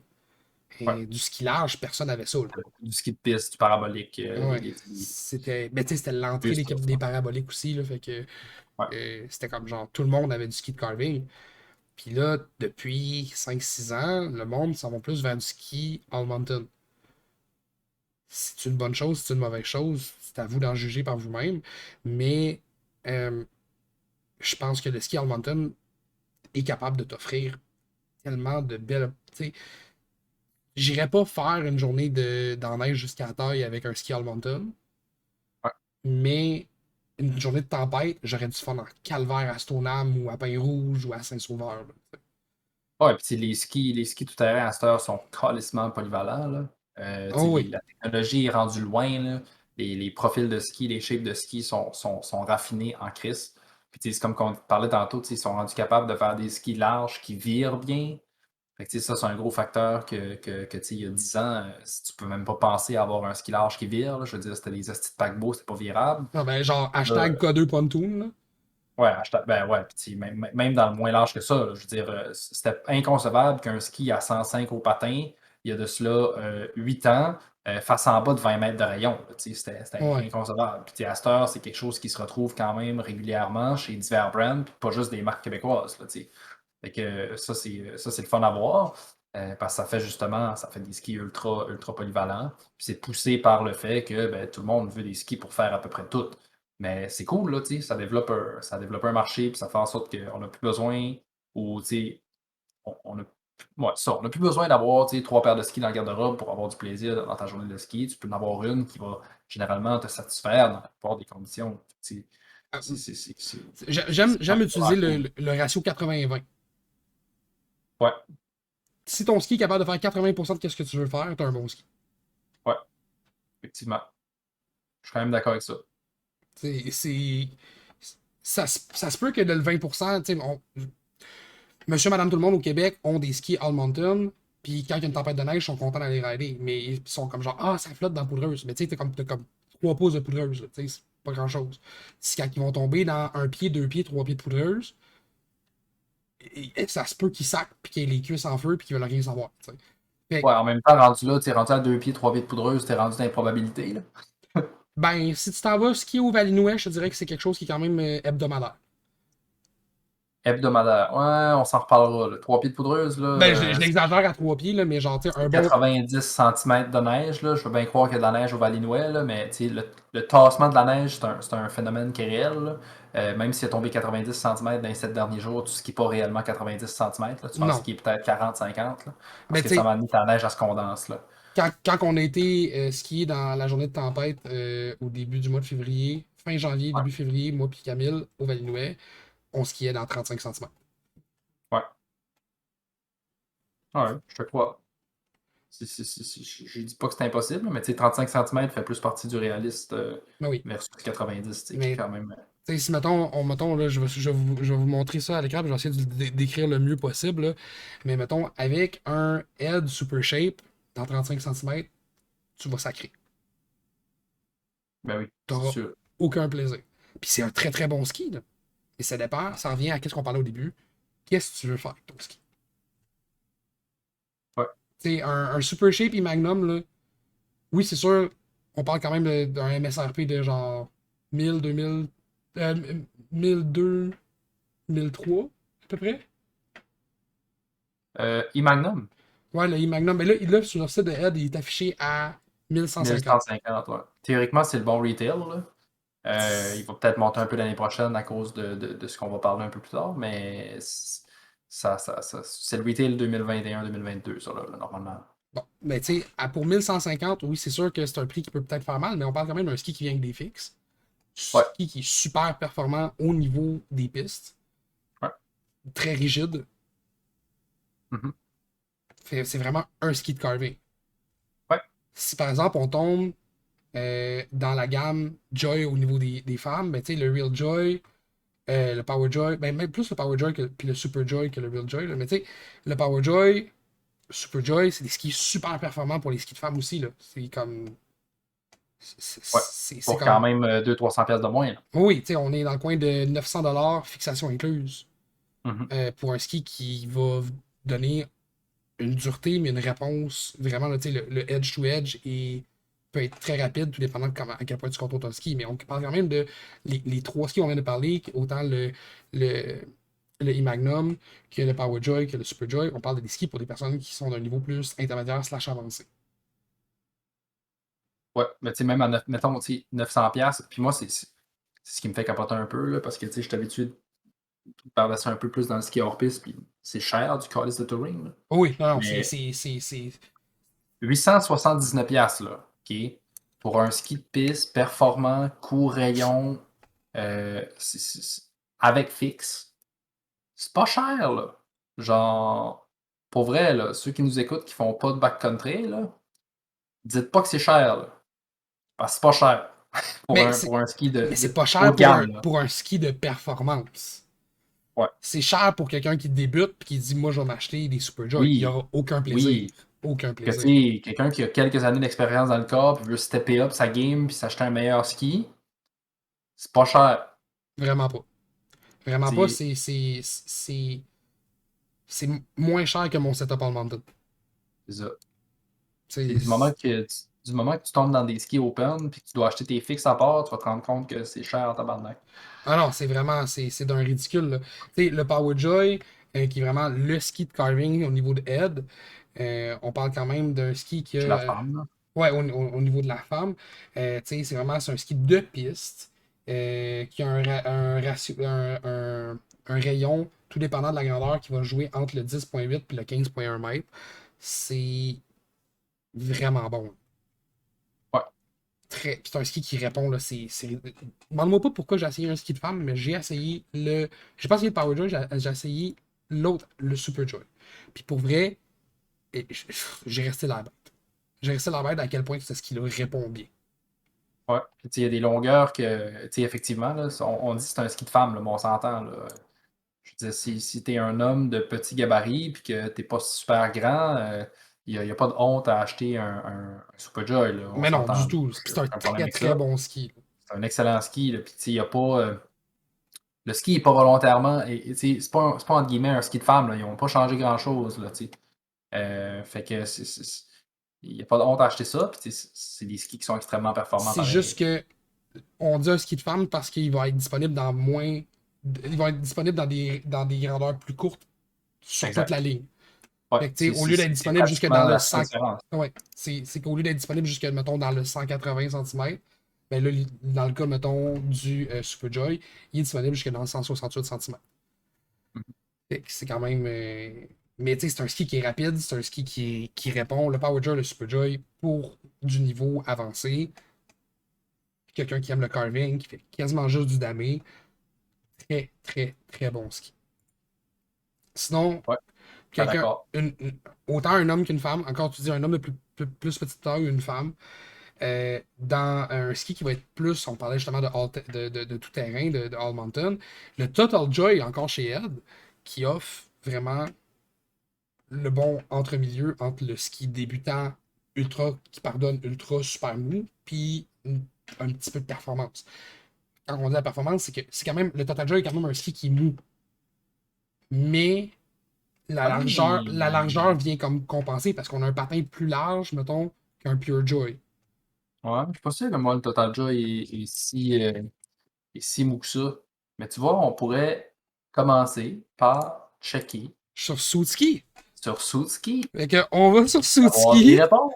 Ouais. Et du ski large, personne n'avait ça. Là. Du ski de piste, du parabolique, Ouais. les C'était. Ben, tu sais, c'était l'entrée bustes, là, des paraboliques aussi. Là, fait que ouais. c'était comme genre tout le monde avait du ski de carving. Puis là, depuis 5 6 ans, le monde s'en va plus vers du ski all mountain. C'est une bonne chose, c'est une mauvaise chose, c'est à vous d'en juger par vous-même. Mais euh, je pense que le ski all mountain est capable de t'offrir tellement de belles. Tu sais, j'irais pas faire une journée dans la neige jusqu'à la taille avec un ski all mountain, Ouais. mais une journée de tempête, j'aurais du fun en Calvaire à Stoneham ou à Pain-Rouge ou à Saint-Sauveur. Là. Ouais, puis les skis tout terrain à cette heure sont calissement polyvalents, là. Tu sais, Oh oui, la technologie est rendue loin, là. Les profils de ski, les shapes de ski sont raffinés en crise. Puis tu sais, c'est comme qu'on parlait tantôt, tu sais, ils sont rendus capables de faire des skis larges qui virent bien. Fait que tu sais, ça, c'est un gros facteur que tu sais, il y a 10 ans, si tu peux même pas penser à avoir un ski large qui vire, là. Je veux dire, c'était des astis de paquebots, c'était pas virable. ah ben, genre Là, hashtag K2 Pontoon. Là. ouais, ben ouais, puis tu sais, même dans le moins large que ça, là, je veux dire, c'était inconcevable qu'un ski à 105 au patin, il y a de cela 8 ans, fasse en bas de 20 mètres de rayon. Là, tu sais, c'était Ouais. inconcevable. Puis tu sais, à cette heure, c'est quelque chose qui se retrouve quand même régulièrement chez divers brands, puis pas juste des marques québécoises. Là, tu sais. Fait que ça, c'est le fun à voir. Parce que ça fait justement, ça fait des skis ultra, ultra polyvalents. Puis c'est poussé par le fait que ben, tout le monde veut des skis pour faire à peu près tout. Mais c'est cool, là, tu sais, ça développe un marché, puis ça fait en sorte qu'on n'a plus besoin, ou, tu sais, on a, ouais, ça, on n'a plus besoin d'avoir, tu sais, 3 paires de skis dans le garde-robe pour avoir du plaisir dans ta journée de ski. Tu peux en avoir une qui va généralement te satisfaire dans la plupart des conditions. Tu sais, c'est J'aime utiliser particulièrement cool. le ratio 80-20. Ouais, Si ton ski est capable de faire 80% de ce que tu veux faire, t'as un bon ski. ouais, effectivement. Je suis quand même d'accord avec ça. C'est. Ça se peut que de le 20%, monsieur, madame, tout le monde au Québec ont des skis all mountain, puis quand il y a une tempête de neige, ils sont contents d'aller rider. Mais ils sont comme genre, ah, ça flotte dans la poudreuse. Mais tu sais, t'as comme 3 pouces de poudreuse, là, tu sais, c'est pas grand chose. Si quand ils vont tomber dans 1 pied, 2 pieds, 3 pieds de poudreuse, ça se peut qu'ils sacent, puis qu'ils aient les cuisses en feu, puis qu'ils veulent rien savoir. T'sais. Fait Ouais, en même temps, rendu là, tu es rendu à 2 pieds, 3 pieds de poudreuse, t'es rendu dans l'improbabilité, là. ben, si tu t'en vas skier au Valinouet, je te dirais que c'est quelque chose qui est quand même hebdomadaire. Hebdomadaire. Ouais, on s'en reparlera, là. 3 pieds de poudreuse, là, Ben, je l'exagère à 3 pieds, là, mais genre, tu sais, c'est un bon. 90 centimètres de neige, là. Je veux bien croire qu'il y a de la neige au Valinouet, là, mais tu sais, le tassement de la neige, c'est un phénomène qui est réel, là. Même s'il a tombé 90 centimètres dans les 7 derniers jours, tu skis pas réellement 90 centimètres, là. Tu vas en Non. skier peut-être 40-50, là. Parce Mais que tu ça sais, m'a mis ta neige, à se condense, là. quand on a été skier dans la journée de tempête au début du mois de février, fin janvier, Ouais, début février, moi puis Camille, au Valinouet, on skiait dans 35 centimètres. ouais, ouais, je te crois. Je dis pas que c'est impossible, mais tu sais, 35 cm fait plus partie du réaliste Mais oui. versus 90, tu sais, qui est Mais quand même. tu sais, si mettons là, je vais vous montrer ça à l'écran, puis je vais essayer de décrire le mieux possible. Là. Mais mettons, avec un head super shape dans 35 cm, tu vas sacrer. Ben oui, Tu c'est n'auras sûr. aucun plaisir. Puis c'est un très très bon ski. Là. Et ça dépend, ça revient à ce qu'on parlait au début. Qu'est-ce que tu veux faire avec ton ski? Ouais. Tu sais, un super shape et magnum, là, oui, c'est sûr, on parle quand même d'un MSRP de genre 1000, 2000, 1002, 1003, à peu près. E-Magnum, Ouais, le e-magnum. Mais là, sur leur site de Ed, il est affiché à 1150. 1150, ouais. Théoriquement, c'est le bon retail, là. Il va peut-être monter un peu l'année prochaine à cause de ce qu'on va parler un peu plus tard, mais c'est le retail 2021-2022, ça, là, normalement. Bon, mais tu sais, pour 1150, oui, c'est sûr que c'est un prix qui peut peut-être faire mal, mais on parle quand même d'un ski qui vient avec des fixes. Ouais. Ski qui est super performant au niveau des pistes. Ouais. Très rigide. Mhm. C'est vraiment un ski de carving. Ouais. Si par exemple on tombe dans la gamme Joy au niveau des femmes, ben, tu sais, le Real Joy, le Power Joy, ben, même plus le Power Joy puis le Super Joy que le Real Joy. Là, mais tu sais, le Power Joy, Super Joy, c'est des skis super performants pour les skis de femmes aussi. Là. C'est comme. Ouais. C'est Pour quand comme. même 200-300 pièces de moins, là. Oui, tu sais, on est dans le coin de 900 fixation incluse Mhm. pour un ski qui va donner une dureté, mais une réponse vraiment, là, tu sais, le edge to edge et peut être très rapide, tout dépendant de à quel point tu contrôles ton ski. Mais on parle quand même de les trois skis qu'on vient de parler, autant le, le e-magnum que le Power Joy, que le Super Joy. On parle des skis pour des personnes qui sont d'un niveau plus intermédiaire slash avancé. Ouais, mais tu sais, même à mettons, tu sais, 900 pièces, puis moi, c'est ce qui me fait capoter un peu, là, parce que, tu sais, je suis habitué de parler ça un peu plus dans le ski hors piste, puis c'est cher du calice de touring, là. Oh oui, non, non, Mais c'est 879 pièces là, OK, pour un ski de piste performant, court rayon, avec fixe, c'est pas cher, là. Genre, pour vrai, là, ceux qui nous écoutent qui font pas de backcountry, là, dites pas que c'est cher, là, parce que c'est pas cher Mais pour un ski mais c'est de pas haut cher de gamme, là. pour un ski de performance. Ouais. C'est cher pour quelqu'un qui débute et qui dit moi je vais m'acheter des Superjoy. Il n'y Oui, aura aucun plaisir. oui. Aucun Que, tu plaisir. sais, quelqu'un qui a quelques années d'expérience dans le corps, puis veut stepper up sa game, puis s'acheter un meilleur ski, c'est pas cher. Vraiment pas. Vraiment pas, C'est c'est moins cher que mon setup en Mountain. c'est ça. Puis C'est- du moment que tu tombes dans des skis open puis que tu dois acheter tes fixes à part, tu vas te rendre compte que c'est cher en tabarnak. Ah non, c'est vraiment, c'est d'un ridicule. Là. Tu sais, le Powerjoy, qui est vraiment le ski de carving au niveau de head, on parle quand même d'un ski qui Chez la a. femme, là. Ouais, au niveau de la femme, tu sais, c'est un ski de piste qui a un ratio, un rayon, tout dépendant de la grandeur, qui va jouer entre le 10,8 et le 15,1 mètres. C'est vraiment bon. Ouais. Puis c'est un ski qui répond, là, demande-moi pas pourquoi j'ai essayé un ski de femme, mais j'ai essayé le. J'ai pas essayé le Power Joy, j'ai essayé l'autre, le Super Joy. Puis pour vrai, j'ai resté la bête. J'ai resté la bête à quel point ce ski-là répond bien. Ouais. Puis tu sais, il y a des longueurs que, tu sais, effectivement, là, on dit que c'est un ski de femme, là, mais on s'entend, là. Je veux dire, si t'es un homme de petit gabarit puis que t'es pas super grand, il y a pas de honte à acheter un Superjoy, là, on Mais non, s'entend, du là. tout. J'ai C'est un aucun problème très avec très ça. bon ski. C'est un excellent ski, là. Puis tu sais, il y a pas. Le ski est pas volontairement. Tu sais, c'est pas entre guillemets un ski de femme, là. Ils ont pas changé grand-chose, là, tu sais. Fait que il n'y a pas de honte à acheter ça. Puis tu sais, c'est des skis qui sont extrêmement performants C'est pareil. juste que on dit un ski de femme parce qu'il va être disponible dans moins. Il va être disponible dans des grandeurs plus courtes sur toute Exact. la ligne. Ouais, Fait que, tu sais, au lieu d'être c'est disponible jusque dans pratiquement le la seule 100. différence. Ouais, c'est qu'au lieu d'être disponible jusque, mettons, dans le 180 cm, ben là, dans le cas, mettons, du Superjoy, il est disponible jusque dans le 168 cm. Mhm. Fait que c'est quand même. Mais tu sais, c'est un ski qui est rapide, c'est un ski qui répond. Le Powerjoy, le Superjoy, pour du niveau avancé, quelqu'un qui aime le carving, qui fait quasiment juste du damé, très, très, très bon ski. Sinon, Ouais. Pas quelqu'un, d'accord. autant un homme qu'une femme, encore tu dis un homme de plus petite taille ou une femme, dans un ski qui va être plus, on parlait justement de tout terrain, de All Mountain, le Total Joy, encore chez Ed, qui offre vraiment le bon entre-milieu entre le ski débutant ultra, qui pardonne ultra super mou, puis un petit peu de performance. Quand on dit la performance, c'est que c'est quand même, le Total Joy est quand même un ski qui est mou, mais la Ouais. largeur vient comme compenser parce qu'on a un patin plus large, mettons, qu'un Pure Joy. Ouais, je suis pas sûr que moi, le Total Joy est si mou que ça. Mais tu vois, on pourrait commencer par checker Sur Soutski. sur Suzuki, Fait que on va sur avoir des Soutski. réponses.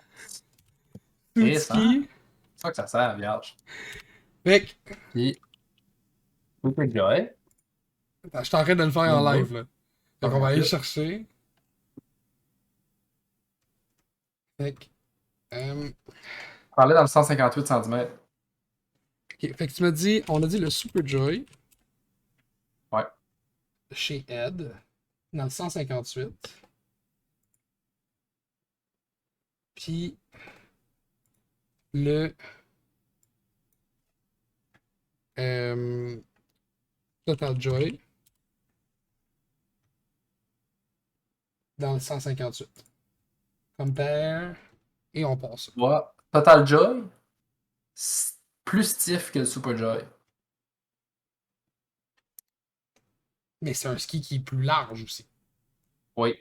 Chris, hein? Soutski. C'est ça que ça sert, vierge. Fait que, Puis, Super Joy, attends, je suis en train de le faire en Red Bull, live, là. Fait pas qu'on va bien aller le fait. chercher. Fait que, Parlait dans le 158 cm. ok, fait que tu m'as dit, on a dit le Super Joy Ouais. chez Ed, dans le 158. Puis le euh, Total Joy dans le 158. Compare et on passe. Ouais. Total Joy, plus stiff que le Super Joy. Mais c'est un ski qui est plus large aussi. Oui.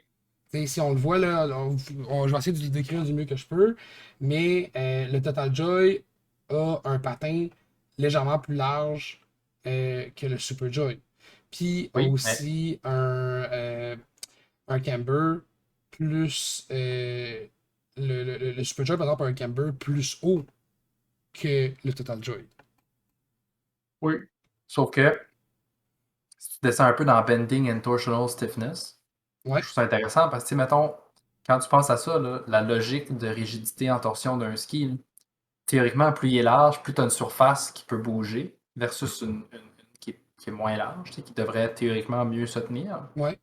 T'sais, si on le voit, là, je vais essayer de le décrire du mieux que je peux, mais le Total Joy a un patin légèrement plus large que le Super Joy. Puis a Oui, mais aussi un camber plus. Le Super Joy, par exemple, a un camber plus haut que le Total Joy. oui. Sauf que si tu descends un peu dans bending and torsional stiffness, je Ouais, trouve ça intéressant parce que, tu sais, mettons, quand tu penses à ça, là, la logique de rigidité en torsion d'un ski, là, théoriquement, plus il est large, plus tu as une surface qui peut bouger versus une qui est moins large, tu sais, qui devrait théoriquement mieux se tenir. ouais.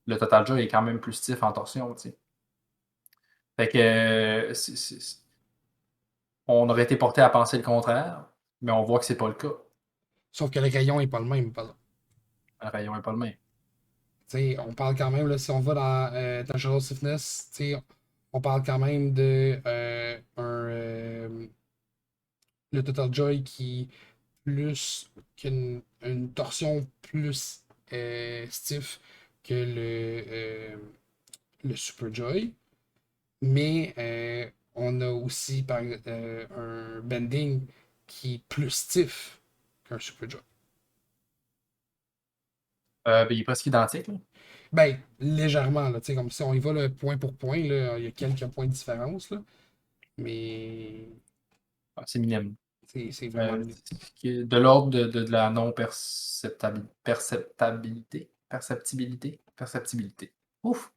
Le Total Joy est quand même plus stiff en torsion, tu sais. Fait que on aurait été porté à penser le contraire, mais on voit que c'est pas le cas. Sauf que le rayon est pas le même, par exemple. Le rayon est pas le même. T'sais, on parle quand même, là, si on va dans Natural Stiffness, t'sais, on parle quand même de le Total Joy qui est plus une torsion plus stiff que le Super Joy. Mais on a aussi un bending qui est plus stiff qu'un Super Joy. Ben, il est presque identique, là. Ben, légèrement, là, comme si on y va là, point pour point, là, il y a quelques points de différence, là, mais Ah, c'est minime. c'est vraiment mieux. De l'ordre de la non-perceptabilité. Perceptibilité. Perceptibilité. Ouf!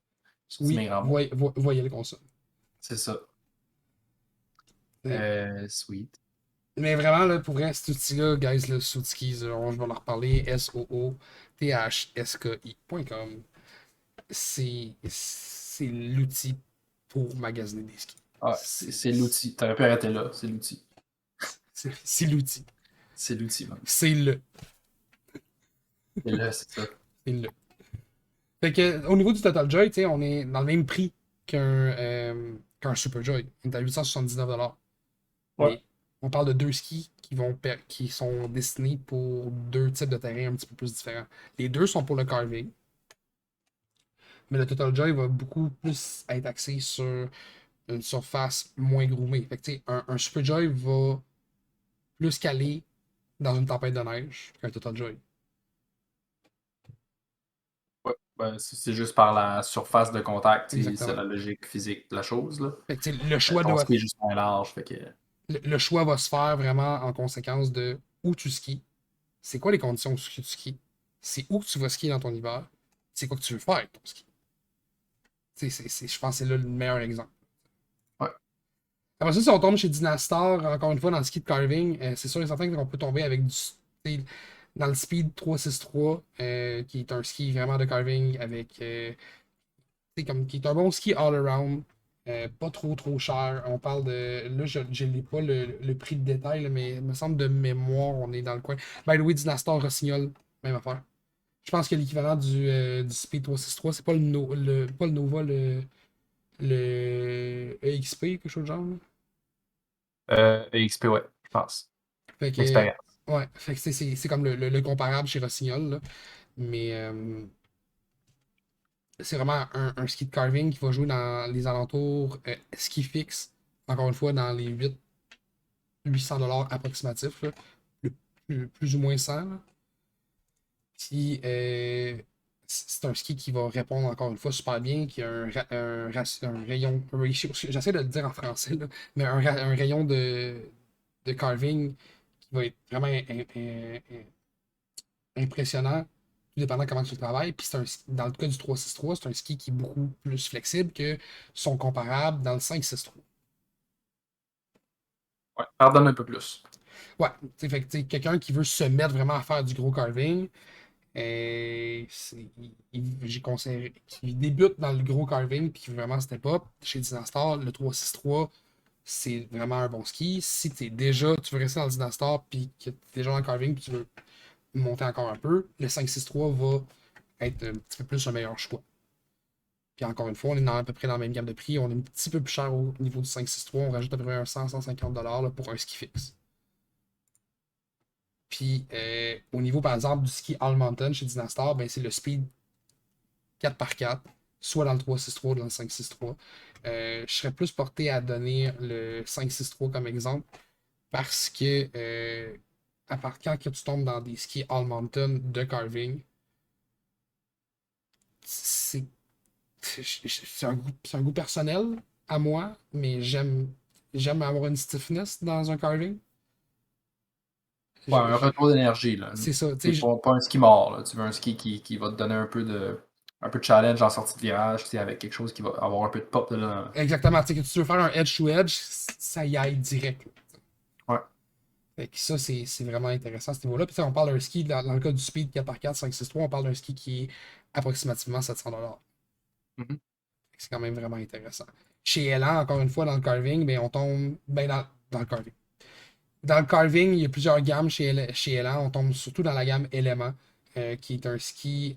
C'est Oui, mes grands mots. voyez le console. C'est ça. Sweet. Mais vraiment, là, pour vrai, cet outil-là, guys, le Sootskis, je vais en reparler, SOOTHSKI.com. C'est l'outil pour magasiner des skis. Ah, c'est l'outil. T'aurais pu arrêter là. C'est l'outil. C'est l'outil. C'est l'outil, man. C'est le. Et là, c'est ça. C'est le. Fait que, au niveau du Total Joy, tu sais, on est dans le même prix qu'un Super Joy. On est à 879$. Ouais. Mais on parle de deux skis qui sont destinés pour deux types de terrain un petit peu plus différents. Les deux sont pour le carving, mais le Total Joy va beaucoup plus être axé sur une surface moins groomée. Fait que, tu sais, un Super Joy va plus caler dans une tempête de neige qu'un Total Joy. Ouais. Ben, c'est juste par la surface de contact. C'est Exactement. la logique physique de la chose, là. Fait que, tu sais, le choix Ton doit ski est juste moins large, fait que. le choix va se faire vraiment en conséquence de où tu skis, c'est quoi les conditions où tu skis, c'est où que tu vas skier dans ton hiver, c'est quoi que tu veux faire avec ton ski. Je pense que c'est là le meilleur exemple. Ouais. Après ça, si on tombe chez Dynastar, encore une fois, dans le ski de carving, c'est sûr et certain qu'on peut tomber avec dans le Speed 363, qui est un ski vraiment de carving avec C'est comme qui est un bon ski all around. Pas trop trop cher. On parle de. Là, je n'ai pas le prix de détail, là, mais il me semble de mémoire, on est dans le coin. By the way, Dynastar Rossignol, même affaire. Je pense que l'équivalent du Speed 363, c'est pas pas le Nova, le EXP, quelque chose de genre. Là. XP, ouais, je pense. Fait que, L'expérience. ouais, fait que c'est comme le comparable chez Rossignol, là. Mais c'est vraiment un ski de carving qui va jouer dans les alentours ski fixe. Encore une fois, dans les 800$ approximatifs, là. Plus ou moins 100. Là. Puis, c'est un ski qui va répondre encore une fois super bien, qui a un rayon, un ratio, j'essaie de le dire en français, là, mais un rayon de carving qui va être vraiment impressionnant, tout dépendant comment tu le travailles. Puis dans le cas du 363, c'est un ski qui est beaucoup plus flexible que son comparable dans le 563. Ouais, pardonne un peu plus. Ouais, fait que quelqu'un qui veut se mettre vraiment à faire du gros carving, j'ai conseillé qu'il débute dans le gros carving puis vraiment step up chez Dynastar, le 363, c'est vraiment un bon ski. Si tu veux rester dans le Dynastar puis que tu es déjà dans le carving puis tu veux monter encore un peu, le 563 va être un petit peu plus un meilleur choix. Puis encore une fois, on est à peu près dans la même gamme de prix. On est un petit peu plus cher au niveau du 563. On rajoute à peu près un 100-150$ là, pour un ski fixe. Puis au niveau, par exemple, du ski All Mountain chez Dynastar, ben, c'est le speed 4x4, soit dans le 363 ou dans le 563. Je serais plus porté à donner le 563 comme exemple parce que à part quand que tu tombes dans des skis All Mountain de carving, c'est c'est un goût personnel à moi, mais j'aime avoir une stiffness dans un carving. Ouais, un retour d'énergie, là. C'est ça, C'est tu sais, pas un ski mort, là. Tu veux un ski qui va te donner un peu de challenge en sortie de virage, tu sais, avec quelque chose qui va avoir un peu de pop, là. exactement, tu sais, que tu veux faire un edge to edge, ça y aille direct. Ouais. Fait que ça, c'est vraiment intéressant à ce niveau-là. Puis tu sais, on parle d'un ski, dans le cas du speed 4x4, 563, on parle d'un ski qui est approximativement 700$. Mhm. C'est quand même vraiment intéressant. Chez Elan, encore une fois, dans le carving, ben, on tombe ben, dans le carving. Dans le carving, il y a plusieurs gammes chez Elan. On tombe surtout dans la gamme Element, qui est un ski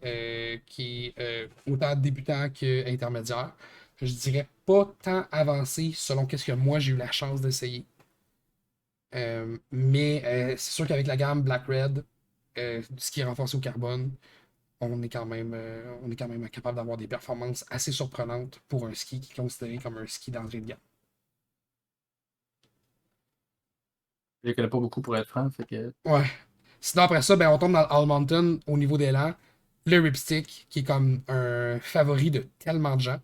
qui est autant débutant qu'intermédiaire. Je dirais pas tant avancé selon qu'est-ce que moi j'ai eu la chance d'essayer. Mais c'est sûr qu'avec la gamme Black Red, du ski renforcé au carbone, on est quand même capable d'avoir des performances assez surprenantes pour un ski qui est considéré comme un ski d'entrée de gamme. Je les connais pas beaucoup pour être franc, fait que. Ouais. Sinon, après ça, ben, on tombe dans le All Mountain au niveau d'élan. Le Ripstick, qui est comme un favori de tellement de gens.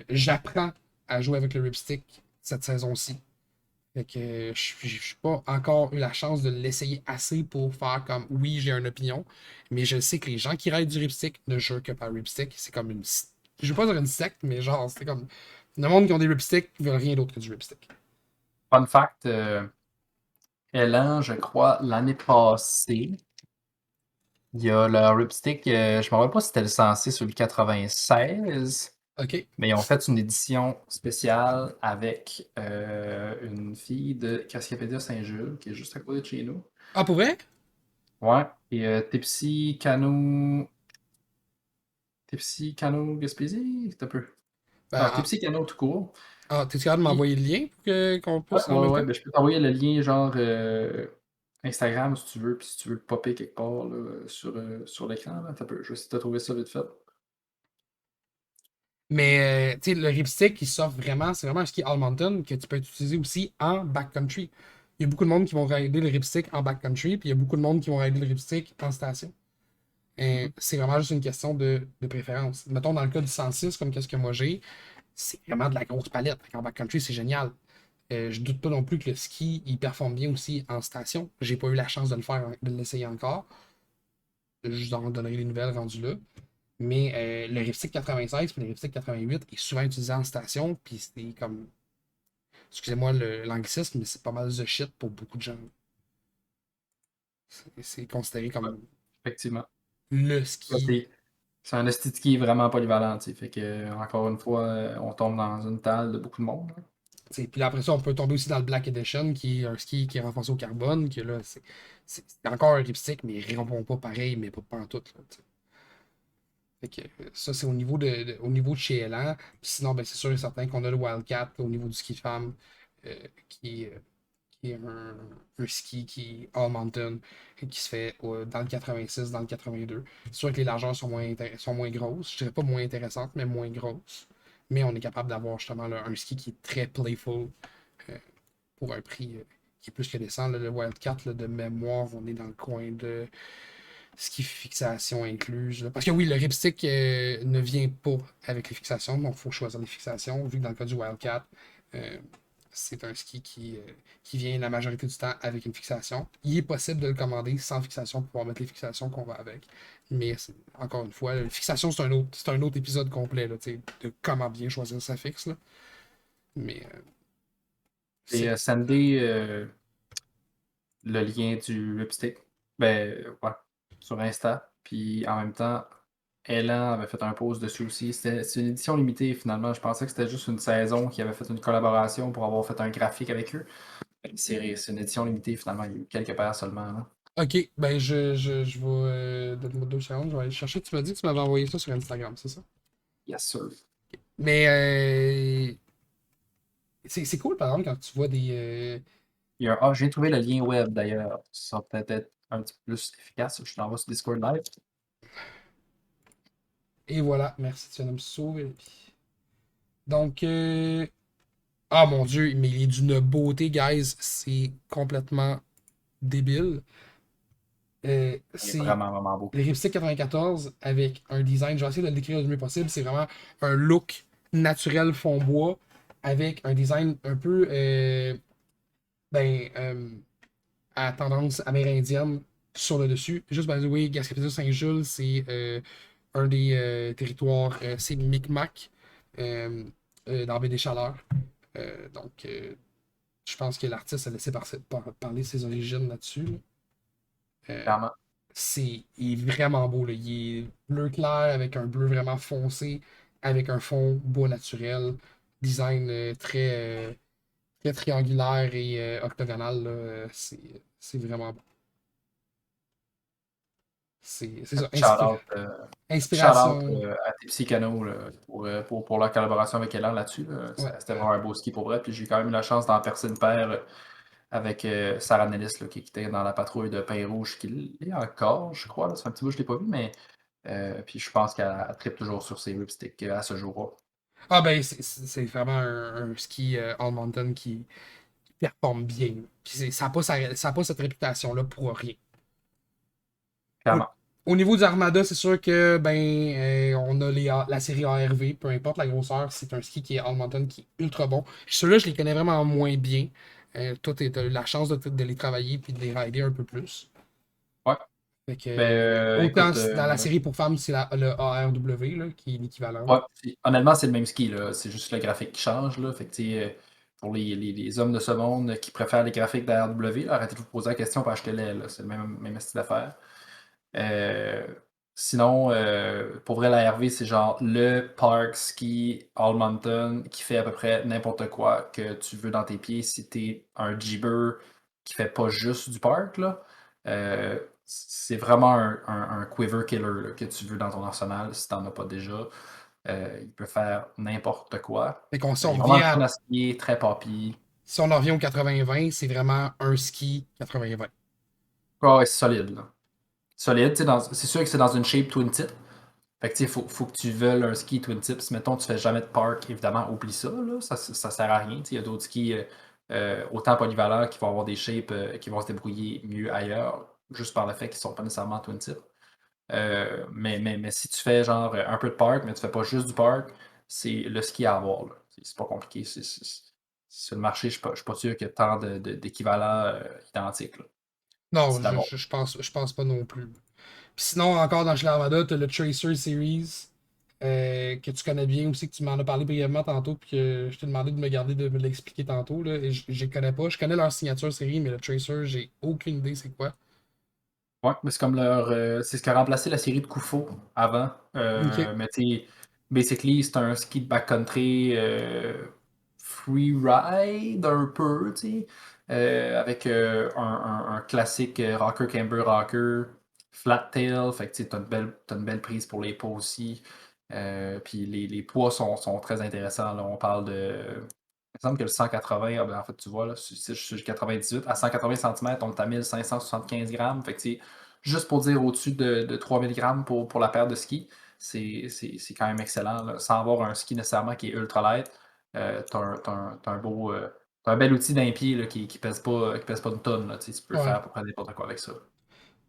J'apprends à jouer avec le Ripstick cette saison-ci. Fait que je n'ai pas encore eu la chance de l'essayer assez pour faire comme oui, j'ai une opinion. Mais je sais que les gens qui raident du Ripstick ne jouent que par Ripstick. C'est comme une. Je veux pas dire une secte, mais genre, c'est comme. Le monde qui ont des Ripsticks ne veulent rien d'autre que du Ripstick. Fun fact, Elan, je crois, l'année passée, il y a le Ripstick, je me rappelle pas si c'était le 106 ou le 96, OK. mais ils ont fait une édition spéciale avec une fille de Cascapédia Saint-Jules, qui est juste à côté de chez nous. Ah, pour vrai? Ouais, et Tipsy Cano Gaspésie, c'est un peu. Ben, Non, Tipsy Cano tout court. t'es capable de Puis, m'envoyer le lien pour qu'on ouais, puisse en ouais, même ouais, temps? ben, je peux t'envoyer le lien genre Instagram si tu veux, puis si tu veux le popper quelque part là, sur l'écran, là, je vais essayer de te trouver ça vite fait. Mais tu sais, le ripstick, il s'offre vraiment, c'est vraiment un ski all mountain que tu peux utiliser aussi en backcountry. Il y a beaucoup de monde qui vont rider le ripstick en backcountry, puis il y a beaucoup de monde qui vont rider le ripstick en station. Mhm. C'est vraiment juste une question de préférence. Mettons, dans le cas du 106, comme qu'est-ce que moi j'ai, c'est vraiment de la grosse palette. En backcountry, c'est génial. Je doute pas non plus que le ski, il performe bien aussi en station. J'ai pas eu la chance de le faire, de l'essayer encore. Je vous en donnerai des nouvelles rendues là. Mais le Ripstick 96 et le Ripstick 88 est souvent utilisé en station, puis c'est comme. Excusez-moi l'anglicisme, mais c'est pas mal the shit pour beaucoup de gens. C'est considéré Ouais, comme effectivement. le Ça, ski. C'est un esti de ski vraiment polyvalent, tu sais. Fait que, encore une fois, on tombe dans une table de beaucoup de monde, là. Puis là, après ça, on peut tomber aussi dans le Black Edition, qui est un ski qui est renforcé au carbone, que là, c'est encore un ripstick, mais il répond pas pareil, mais pas en tout. Là, t'sais. Fait que ça, c'est au niveau de chez Elan. Puis sinon, ben, c'est sûr et certain qu'on a le Wildcat au niveau du ski de femme, euh, qui, euh, qui est un ski qui est all mountain, et qui se fait dans le 86, dans le 82. C'est sûr que les largeurs sont moins grosses. Je dirais pas moins intéressantes, mais moins grosses. Mais on est capable d'avoir justement là, un ski qui est très playful euh, pour un prix qui est plus que décent. Là, le Wildcat, là, de mémoire, on est dans le coin de ski fixation incluse. Là. Parce que oui, le ripstick ne vient pas avec les fixations, donc il faut choisir les fixations. Vu que dans le cas du Wildcat, euh, c'est un ski qui vient la majorité du temps avec une fixation. Il est possible de le commander sans fixation pour pouvoir mettre les fixations qu'on va avec. Mais encore une fois, la fixation, c'est un autre épisode complet là, de comment bien choisir sa fixe. Là. Mais Et c'est. sender le lien du lipstick, ben, ouais, sur Insta. Puis en même temps, Elan avait fait un post dessus aussi. C'est une édition limitée finalement. Je pensais que c'était juste une saison qui avait fait une collaboration pour avoir fait un graphique avec eux. C'est une édition limitée finalement. Il y a eu quelques paires seulement, là. Ok, ben je vais. Donne-moi 2 secondes, je vais aller chercher. Tu m'as dit que tu m'avais envoyé ça sur Instagram, c'est ça? Yes, sir. Mais c'est cool par exemple quand tu vois des. J'ai trouvé le lien web d'ailleurs. Ça va peut-être être un petit peu plus efficace. Je t'envoie sur Discord Live. Et voilà, merci, tu viens de me sauver. Donc, ah mon dieu, mais il est d'une beauté, guys. C'est complètement débile. Il est C'est vraiment, vraiment beau. le Ripstick 94 avec un design, je vais essayer de le décrire le mieux possible. C'est vraiment un look naturel fond bois avec un design un peu ben, à tendance amérindienne sur le dessus. Juste, by the way, Gaspésie-Saint-Jules, c'est un des territoires, c'est Micmac, euh, dans la baie des Chaleurs. Donc, je pense que l'artiste a laissé parler ses origines là-dessus. Là. Euh, Clairement. il est vraiment beau. Là. Il est bleu clair avec un bleu vraiment foncé, avec un fond bois naturel. Design très triangulaire et octogonal. Là. C'est vraiment beau. C'est ça. Shout out Inspiration. à Tipsy Cano là, pour leur collaboration avec Elan là-dessus. Là. Ouais. C'était vraiment un beau ski pour vrai. Puis j'ai quand même eu la chance d'en percer une paire avec Sarah Nellis là, qui était dans la patrouille de Pain Rouge, qui l'est encore, je crois. Là. Ça fait un petit bout, je ne l'ai pas vu, mais puis je pense qu'elle tripe toujours sur ses ripsticks à ce jour-là. Ah ben, c'est vraiment un ski all mountain qui performe bien. Puis ça n'a pas cette réputation-là pour rien. Au, Clairement. au niveau du Armada, c'est sûr que ben on a la série ARV, peu importe la grosseur, c'est un ski qui est all mountain qui est ultra bon. Ceux-là, je les connais vraiment moins bien. Toi, tu as eu la chance de les travailler puis de les rider un peu plus. Ouais. Fait que, Ben, autant écoute, dans la série pour femmes, c'est le ARW là, qui est l'équivalent. ouais, honnêtement, c'est le même ski, là. C'est juste le graphique qui change, là. Fait que, tu sais, pour les hommes de ce monde qui préfèrent les graphiques de RW, là, arrêtez de vous poser la question pour acheter-les, là. C'est le même style d'affaires. Euh, Sinon, pour vrai, la RV, c'est genre le park ski all mountain qui fait à peu près n'importe quoi que tu veux dans tes pieds si t'es un jibber qui fait pas juste du park, là. C'est vraiment un quiver killer là, que tu veux dans ton arsenal si t'en as pas déjà. Il peut faire n'importe quoi. Fait qu'on, Il est vraiment fun à skier, très poppy. si on en revient au 80-20, c'est vraiment un ski 80-20. Ouais, c'est solide, là. Solide, tu sais, c'est sûr que c'est dans une shape twin tip. Fait que tu sais, faut que tu veuilles un ski twin tip. Si mettons tu fais jamais de park, évidemment, oublie ça, là. Ça sert à rien. Tu sais, il y a d'autres skis autant polyvalents qui vont avoir des shapes qui vont se débrouiller mieux ailleurs, juste par le fait qu'ils sont pas nécessairement twin tip. Mais si tu fais genre un peu de park, mais tu fais pas juste du park, c'est le ski à avoir, là. C'est pas compliqué. Sur le marché, je suis pas sûr qu'il y ait tant d'équivalents identiques, là. Non, C'est d'abord. je pense pas non plus. Puis sinon, encore dans chez l'Armada, tu as le Tracer Series, que tu connais bien aussi, que tu m'en as parlé brièvement tantôt, puis que je t'ai demandé de me garder de me l'expliquer tantôt. Là, et je les connais pas. Je connais leur signature série, mais le Tracer, j'ai aucune idée c'est quoi. Ouais, mais c'est comme c'est ce qui a remplacé la série de Kufo avant. Ok. Mais tu sais, basically, c'est un ski de backcountry freeride un peu, tu sais, avec un classique rocker camber rocker, flat tail, fait que tu sais, t'as une belle prise pour les pas aussi. Puis les poids sont très intéressants, là. On parle de. Il me semble que le 180, ah ben, en fait, tu vois, là, je suis 98, à 180 centimètres, on est à 1575 grammes. Fait que, tu sais, juste pour dire au-dessus de 3000 grammes pour la paire de skis, c'est quand même excellent, là. Sans avoir un ski nécessairement qui est ultra light, t'as un beau, t'as un bel outil d'un pied là, qui pèse pas une tonne. Là, tu sais, tu peux faire Ouais. à peu près n'importe quoi avec ça.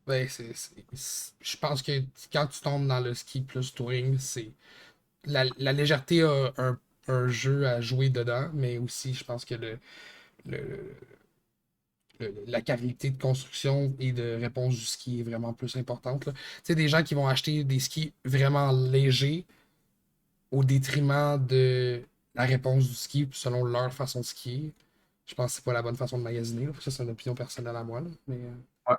Ben, je pense que quand tu tombes dans le ski plus touring, c'est la légèreté a un jeu à jouer dedans, mais aussi, je pense que le- la qualité de construction et de réponse du ski est vraiment plus importante, là. Tu sais, des gens qui vont acheter des skis vraiment légers au détriment de la réponse du ski selon leur façon de skier. Je pense que c'est pas la bonne façon de magasiner, là. Ça, c'est une opinion personnelle à moi, là. Mais, Ouais.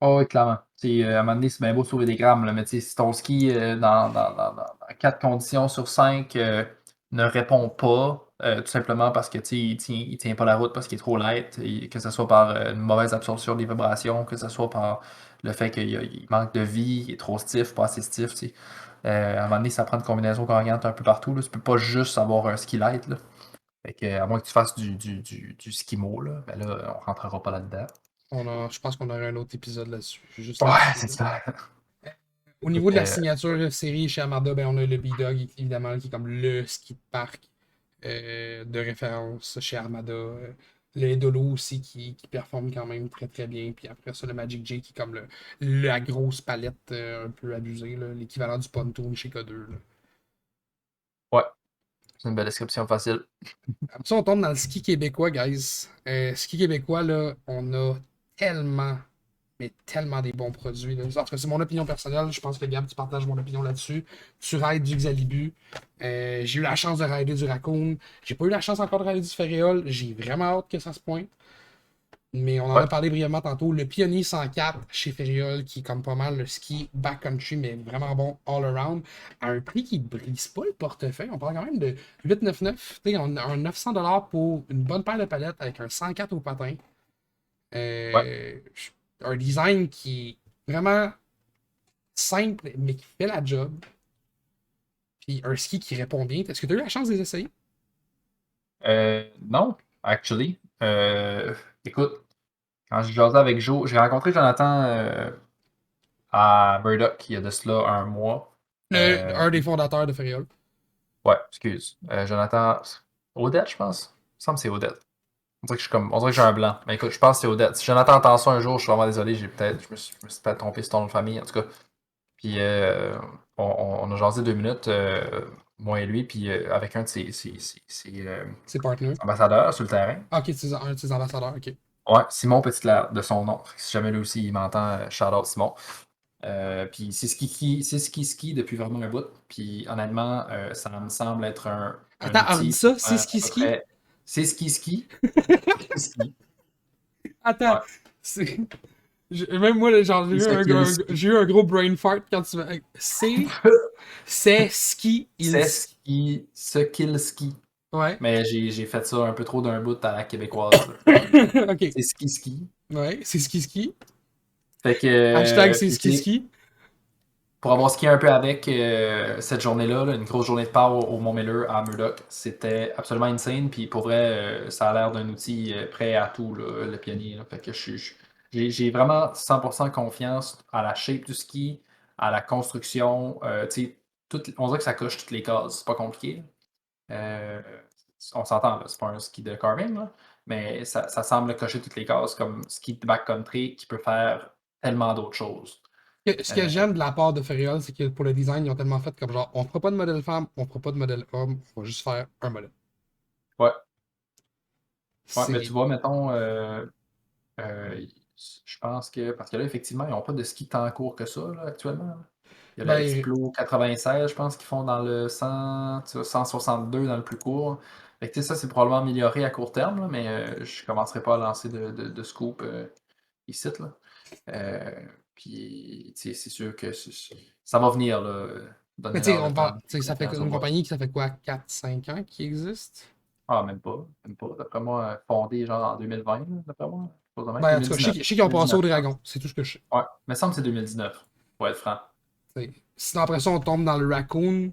Oh, oui, clairement. Tu sais, à un moment donné, c'est bien beau sauver des grammes, là, mais tu sais, si ton ski, dans 4 conditions sur 5 ne répond pas, tout simplement parce que tu sais, il tient pas la route parce qu'il est trop light, que ce soit par une mauvaise absorption des vibrations, que ce soit par le fait il manque de vie, il est trop stiff, pas assez stiff, tu sais. À un moment donné, ça prend une combinaison gagnante un peu partout, là. Tu peux pas juste avoir un ski light, là. Fait que, à moins que tu fasses du skimo, là, ben là, on rentrera pas là-dedans. je pense qu'on aurait un autre épisode là-dessus, juste Ouais, là-dessus, c'est là. ça. Au niveau Écoute, de la signature série chez Armada, ben on a le B-Dog, évidemment, qui est comme le ski de parc de référence chez Armada. Le Edolo aussi qui performe quand même très très bien. Puis après ça, le Magic J qui est comme la grosse palette un peu abusée, là, l'équivalent du pontoon chez K2, là. ouais, c'est une belle description facile. Après ça, on tombe dans le ski québécois, guys. Ski québécois, là, on a tellement, mais tellement des bons produits, là. En tout cas, c'est mon opinion personnelle. Je pense que Gab, tu partages mon opinion là-dessus. Tu rides du Xalibu. J'ai eu la chance de rider du Raccoon. J'ai pas eu la chance encore de rider du Ferréol. J'ai vraiment hâte que ça se pointe. Mais on en Ouais. a parlé brièvement tantôt. Le Pionnier 104 chez Ferriol, qui est comme pas mal le ski backcountry, mais vraiment bon all around, à un prix qui ne brise pas le portefeuille. On parle quand même de 899. Tu sais, on a un 900$ pour une bonne paire de palettes avec un 104 au patin. Ouais. Euh, un design qui est vraiment simple, mais qui fait la job. Puis un ski qui répond bien. Est-ce que tu as eu la chance de les essayer? Non, actually. Écoute, quand j'ai jasé avec Joe, j'ai rencontré Jonathan à Murdoch il y a de cela un mois. Un des fondateurs de Ferriol. Ouais, excuse. Jonathan, Odette, je pense. Il me semble que c'est Odette. On dirait que j'ai un blanc. Mais écoute, je pense que c'est Odette. Si Jonathan entend ça un jour, je suis vraiment désolé. Je me suis peut-être trompé sur ton nom de famille, en tout cas. Puis on a jasé 2 minutes, moi et lui, puis avec un de ses C'est partner. ambassadeurs sur le terrain. Ah, ok, c'est un de ses ambassadeurs. Ok. Ouais, Simon Petitlair, de son nom. Fait que si jamais lui aussi il m'entend, shout out Simon. Puis c'est ski depuis vraiment un bout. Puis honnêtement, ça me semble être un Attends, on dit outil ça, c'est à ski peu ski? près. C'est ski. Ski. Attends, Ouais. c'est. Même moi, là, genre, C'est ce qu'il ski. j'ai eu un gros brain fart quand tu m'as. C'est ski, il C'est ski. ski, ce qu'il ski. Ouais. Mais j'ai fait ça un peu trop d'un bout à la québécoise, là. Ok. C'est ski. Ouais, c'est ski ski. Fait que, Hashtag c'est puis tu ski sais, ski. pour avoir skié un peu avec cette journée-là, là, une grosse journée de part au Mont-Miller à Murdoch, c'était absolument insane. Puis pour vrai, ça a l'air d'un outil prêt à tout, là, le pionnier. Là. Fait que j'ai vraiment 100% confiance à la shape du ski, à la construction. Tu sais, on dirait que ça coche toutes les cases. C'est pas compliqué. Euh, on s'entend, là, c'est pas un ski de carving, là, mais ça semble cocher toutes les cases comme ski de backcountry qui peut faire tellement d'autres choses. Ce que Euh, j'aime de la part de Ferriol, c'est que pour le design, ils ont tellement fait comme genre, on fera pas de modèle femme, on fera pas de modèle homme, on va juste faire un modèle. ouais. Ouais, mais tu C'est. vois, mettons, euh, je pense que, parce que là, effectivement, ils n'ont pas de ski tant court que ça, là, actuellement. Là. Il y a le Ben, Explo 96, je pense, qu'ils font dans le 100, tu vois, 162 dans le plus court. Fait que, tu sais, ça, c'est probablement amélioré à court terme, là, mais je ne commencerai pas à lancer de scoop ici, là. Euh, Puis, c'est sûr que ça va venir, là, Mais tu sais, donnez-leur le temps. ça fait une compagnie qui ça fait quoi, 4-5 ans qui existe? Ah, même pas, même pas. D'après moi, fondé genre en 2020, là, d'après moi. Chose de même. Ben, en tout cas, 2019. je sais qu'ils ont passé 2019, au je pense. Dragon, c'est tout ce que je sais. Ouais, il me semble que c'est 2019, pour être franc. T'sais, sinon, après ça, on tombe dans le Raccoon,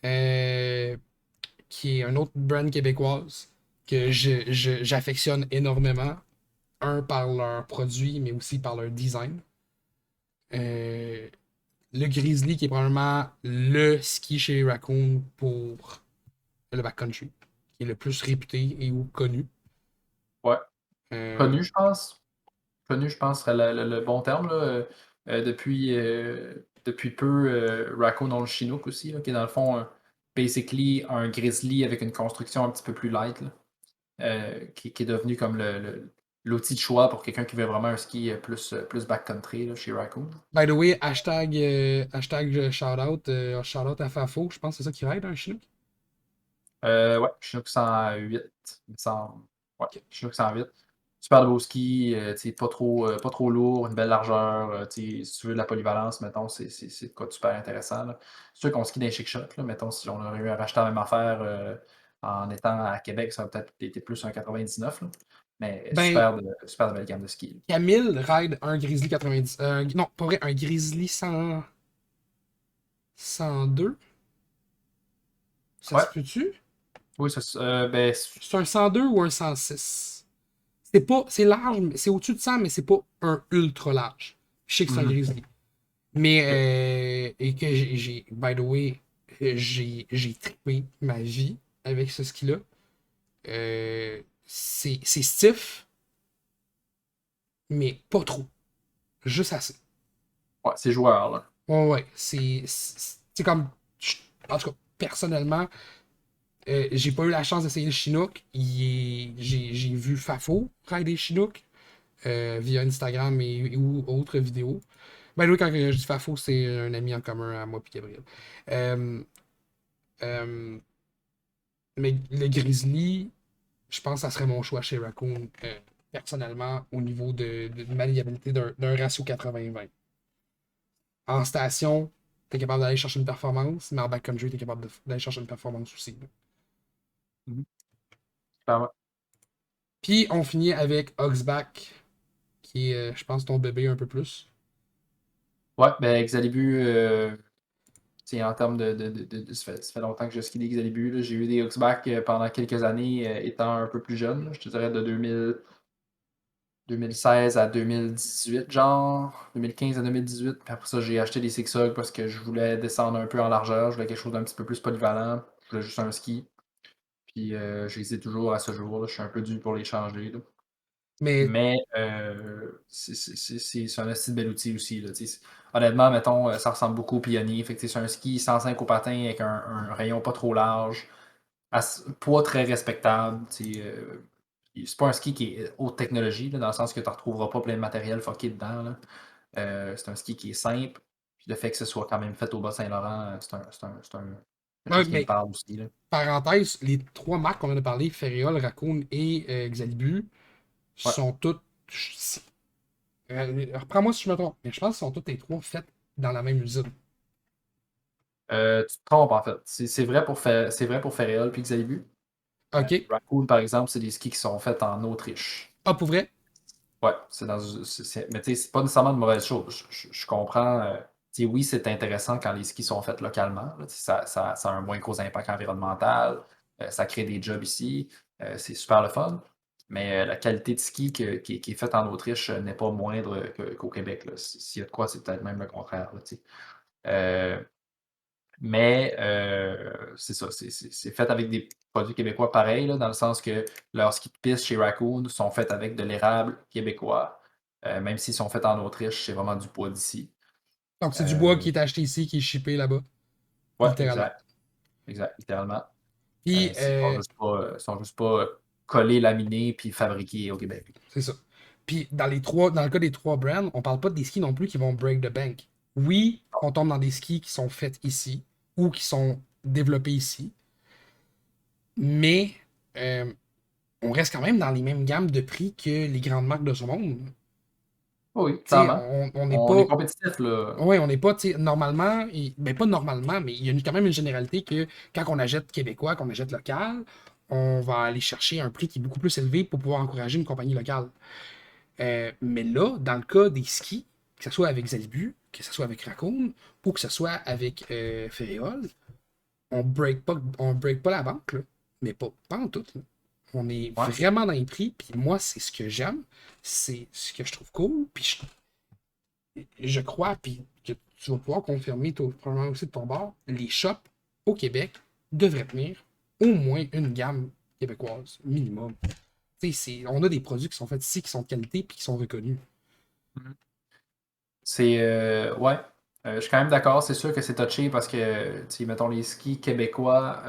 euh, qui est un autre brand québécoise que j'affectionne énormément. Un, par leurs produits, mais aussi par leur design. Euh, le Grizzly, qui est probablement le ski chez Raccoon pour le backcountry, qui est le plus réputé et ou connu. Ouais. Euh, Connu, je pense. Connu, je pense, serait le bon terme, là. Depuis peu, Raccoon ont le Chinook aussi, là, qui est dans le fond, basically, un Grizzly avec une construction un petit peu plus light, là, qui est devenu comme l'outil de choix pour quelqu'un qui veut vraiment un ski plus backcountry là, chez Raccoon. by the way, hashtag shout-out à Fafo, je pense que c'est ça qui ride un Chinook. Ouais, Chinook 108, il me semble. Ouais, Chinook 108. Super beau ski, tu sais, pas trop lourd, une belle largeur. Tu sais, si tu veux de la polyvalence, mettons, c'est de quoi de super intéressant, là. C'est sûr qu'on skie dans les chic shots, là. Mettons, si on aurait eu à racheter la même affaire en étant à Québec, ça aurait peut-être été plus un 99, là. Mais Ben, super de belle gamme de ski, là. Camille ride un Grizzly 90. Non, pas vrai, un Grizzly 102. Ça se Ouais, peut-tu? oui, ben, C'est un 102 ou un 106? C'est pas, c'est large, c'est au-dessus de 100, mais c'est pas un ultra large. Je sais que c'est un mhm. Grizzly. Mais, Ok. et que by the way, j'ai trippé ma vie avec ce ski-là. C'est stiff, mais pas trop. Juste assez. Ouais, c'est joueur, là. Ouais, ouais. C'est comme. En tout cas, personnellement, j'ai pas eu la chance d'essayer le Chinook. J'ai vu Fafo rider Chinook via Instagram ou autres vidéos. Ben oui, quand je dis Fafo, c'est un ami en commun à moi et Gabriel. Euh, euh, mais le Grizzly, je pense que ça serait mon choix chez Raccoon, personnellement, au niveau de maniabilité d'un ratio 80-20. En station, t'es capable d'aller chercher une performance, mais en backcountry, t'es capable d'aller chercher une performance aussi. Là. Mhm. Clairement. Puis on finit avec Oxback, qui est, je pense, ton bébé un peu plus. Ouais, ben, Excalibur, tu sais, en termes ça fait longtemps que je skie des Excalibur, là. J'ai eu des Huxback pendant quelques années, étant un peu plus jeune, là. Je te dirais de 2016 à 2018, genre, 2015 à 2018. Puis après ça, j'ai acheté des Six Hug parce que je voulais descendre un peu en largeur. Je voulais quelque chose d'un petit peu plus polyvalent. Je voulais juste un ski. Puis je les ai toujours à ce jour, là. Je suis un peu dû pour les changer, là. Mais, Mais c'est un assez bel outil aussi, là, tu sais. Honnêtement, mettons, ça ressemble beaucoup au pionnier. Fait que, tu sais, c'est un ski 105 au patin avec un rayon pas trop large, poids très respectable. Tu sais, c'est pas un ski qui est haute technologie, là, dans le sens que tu ne retrouveras pas plein de matériel fucké dedans, là. C'est un ski qui est simple. Puis le fait que ce soit quand même fait au Bas-Saint-Laurent, quelque ouais, chose qui me mais parle aussi, là. parenthèse, les trois marques qu'on vient de parler, Ferréol, Raccoon et Xalibu, Ouais. sont toutes. Reprends-moi si je me trompe, mais je pense qu'ils sont toutes les trois faites dans la même usine. Tu te trompes, en fait. C'est vrai pour Ferréol puis Xalibu. Ok. Raccoon, par exemple, c'est des skis qui sont faits en Autriche. Ah, pour vrai? Ouais, mais tu sais, c'est pas nécessairement une mauvaise chose. Je comprends. Tu sais, oui, c'est intéressant quand les skis sont faits localement, là. Tu sais, ça a un moins gros impact environnemental. Ça crée des jobs ici. C'est super le fun. Mais la qualité de ski qui est faite en Autriche n'est pas moindre qu'au Québec, là. S'il y a de quoi, c'est peut-être même le contraire, là, tu sais. Euh, Mais c'est ça, c'est fait avec des produits québécois pareils, là, dans le sens que leurs skis de piste chez Raccoon sont faits avec de l'érable québécois. Même s'ils sont faits en Autriche, c'est vraiment du bois d'ici. Donc, c'est du bois Euh, qui est acheté ici, qui est shippé là-bas, ouais, littéralement. exact, exact, littéralement. Puis, Ils sont juste pas collés, laminés, puis fabriqués au Québec. c'est ça. Puis, dans le cas des trois brands, on parle pas des skis non plus qui vont break the bank. Oui, on tombe dans des skis qui sont faits ici ou qui sont développés ici, mais euh, on reste quand même dans les mêmes gammes de prix que les grandes marques de ce monde. Oui, Tu sais, clairement. on n'est On est pas. compétitif, là. Ouais, on n'est pas, tu sais, normalement, ben pas normalement, mais il y a quand même une généralité que quand on achète québécois, qu'on achète local, on va aller chercher un prix qui est beaucoup plus élevé pour pouvoir encourager une compagnie locale. Mais là, dans le cas des skis, que ce soit avec Zalibu, que ce soit avec Raccoon, ou que ce soit avec Ferréol, on break pas la banque, là. Mais pas en tout, là. On est Ouais. vraiment dans les prix, puis moi, c'est ce que j'aime, c'est ce que je trouve cool, puis je crois, puis que tu vas pouvoir confirmer, toi, probablement aussi de ton bord, les shops au Québec devraient tenir au moins une gamme québécoise, minimum. On a des produits qui sont faits ici, qui sont de qualité, puis qui sont reconnus. Mhm. C'est. Ouais. Je suis quand même d'accord. C'est sûr que c'est touché parce que, tu sais, mettons, les skis québécois,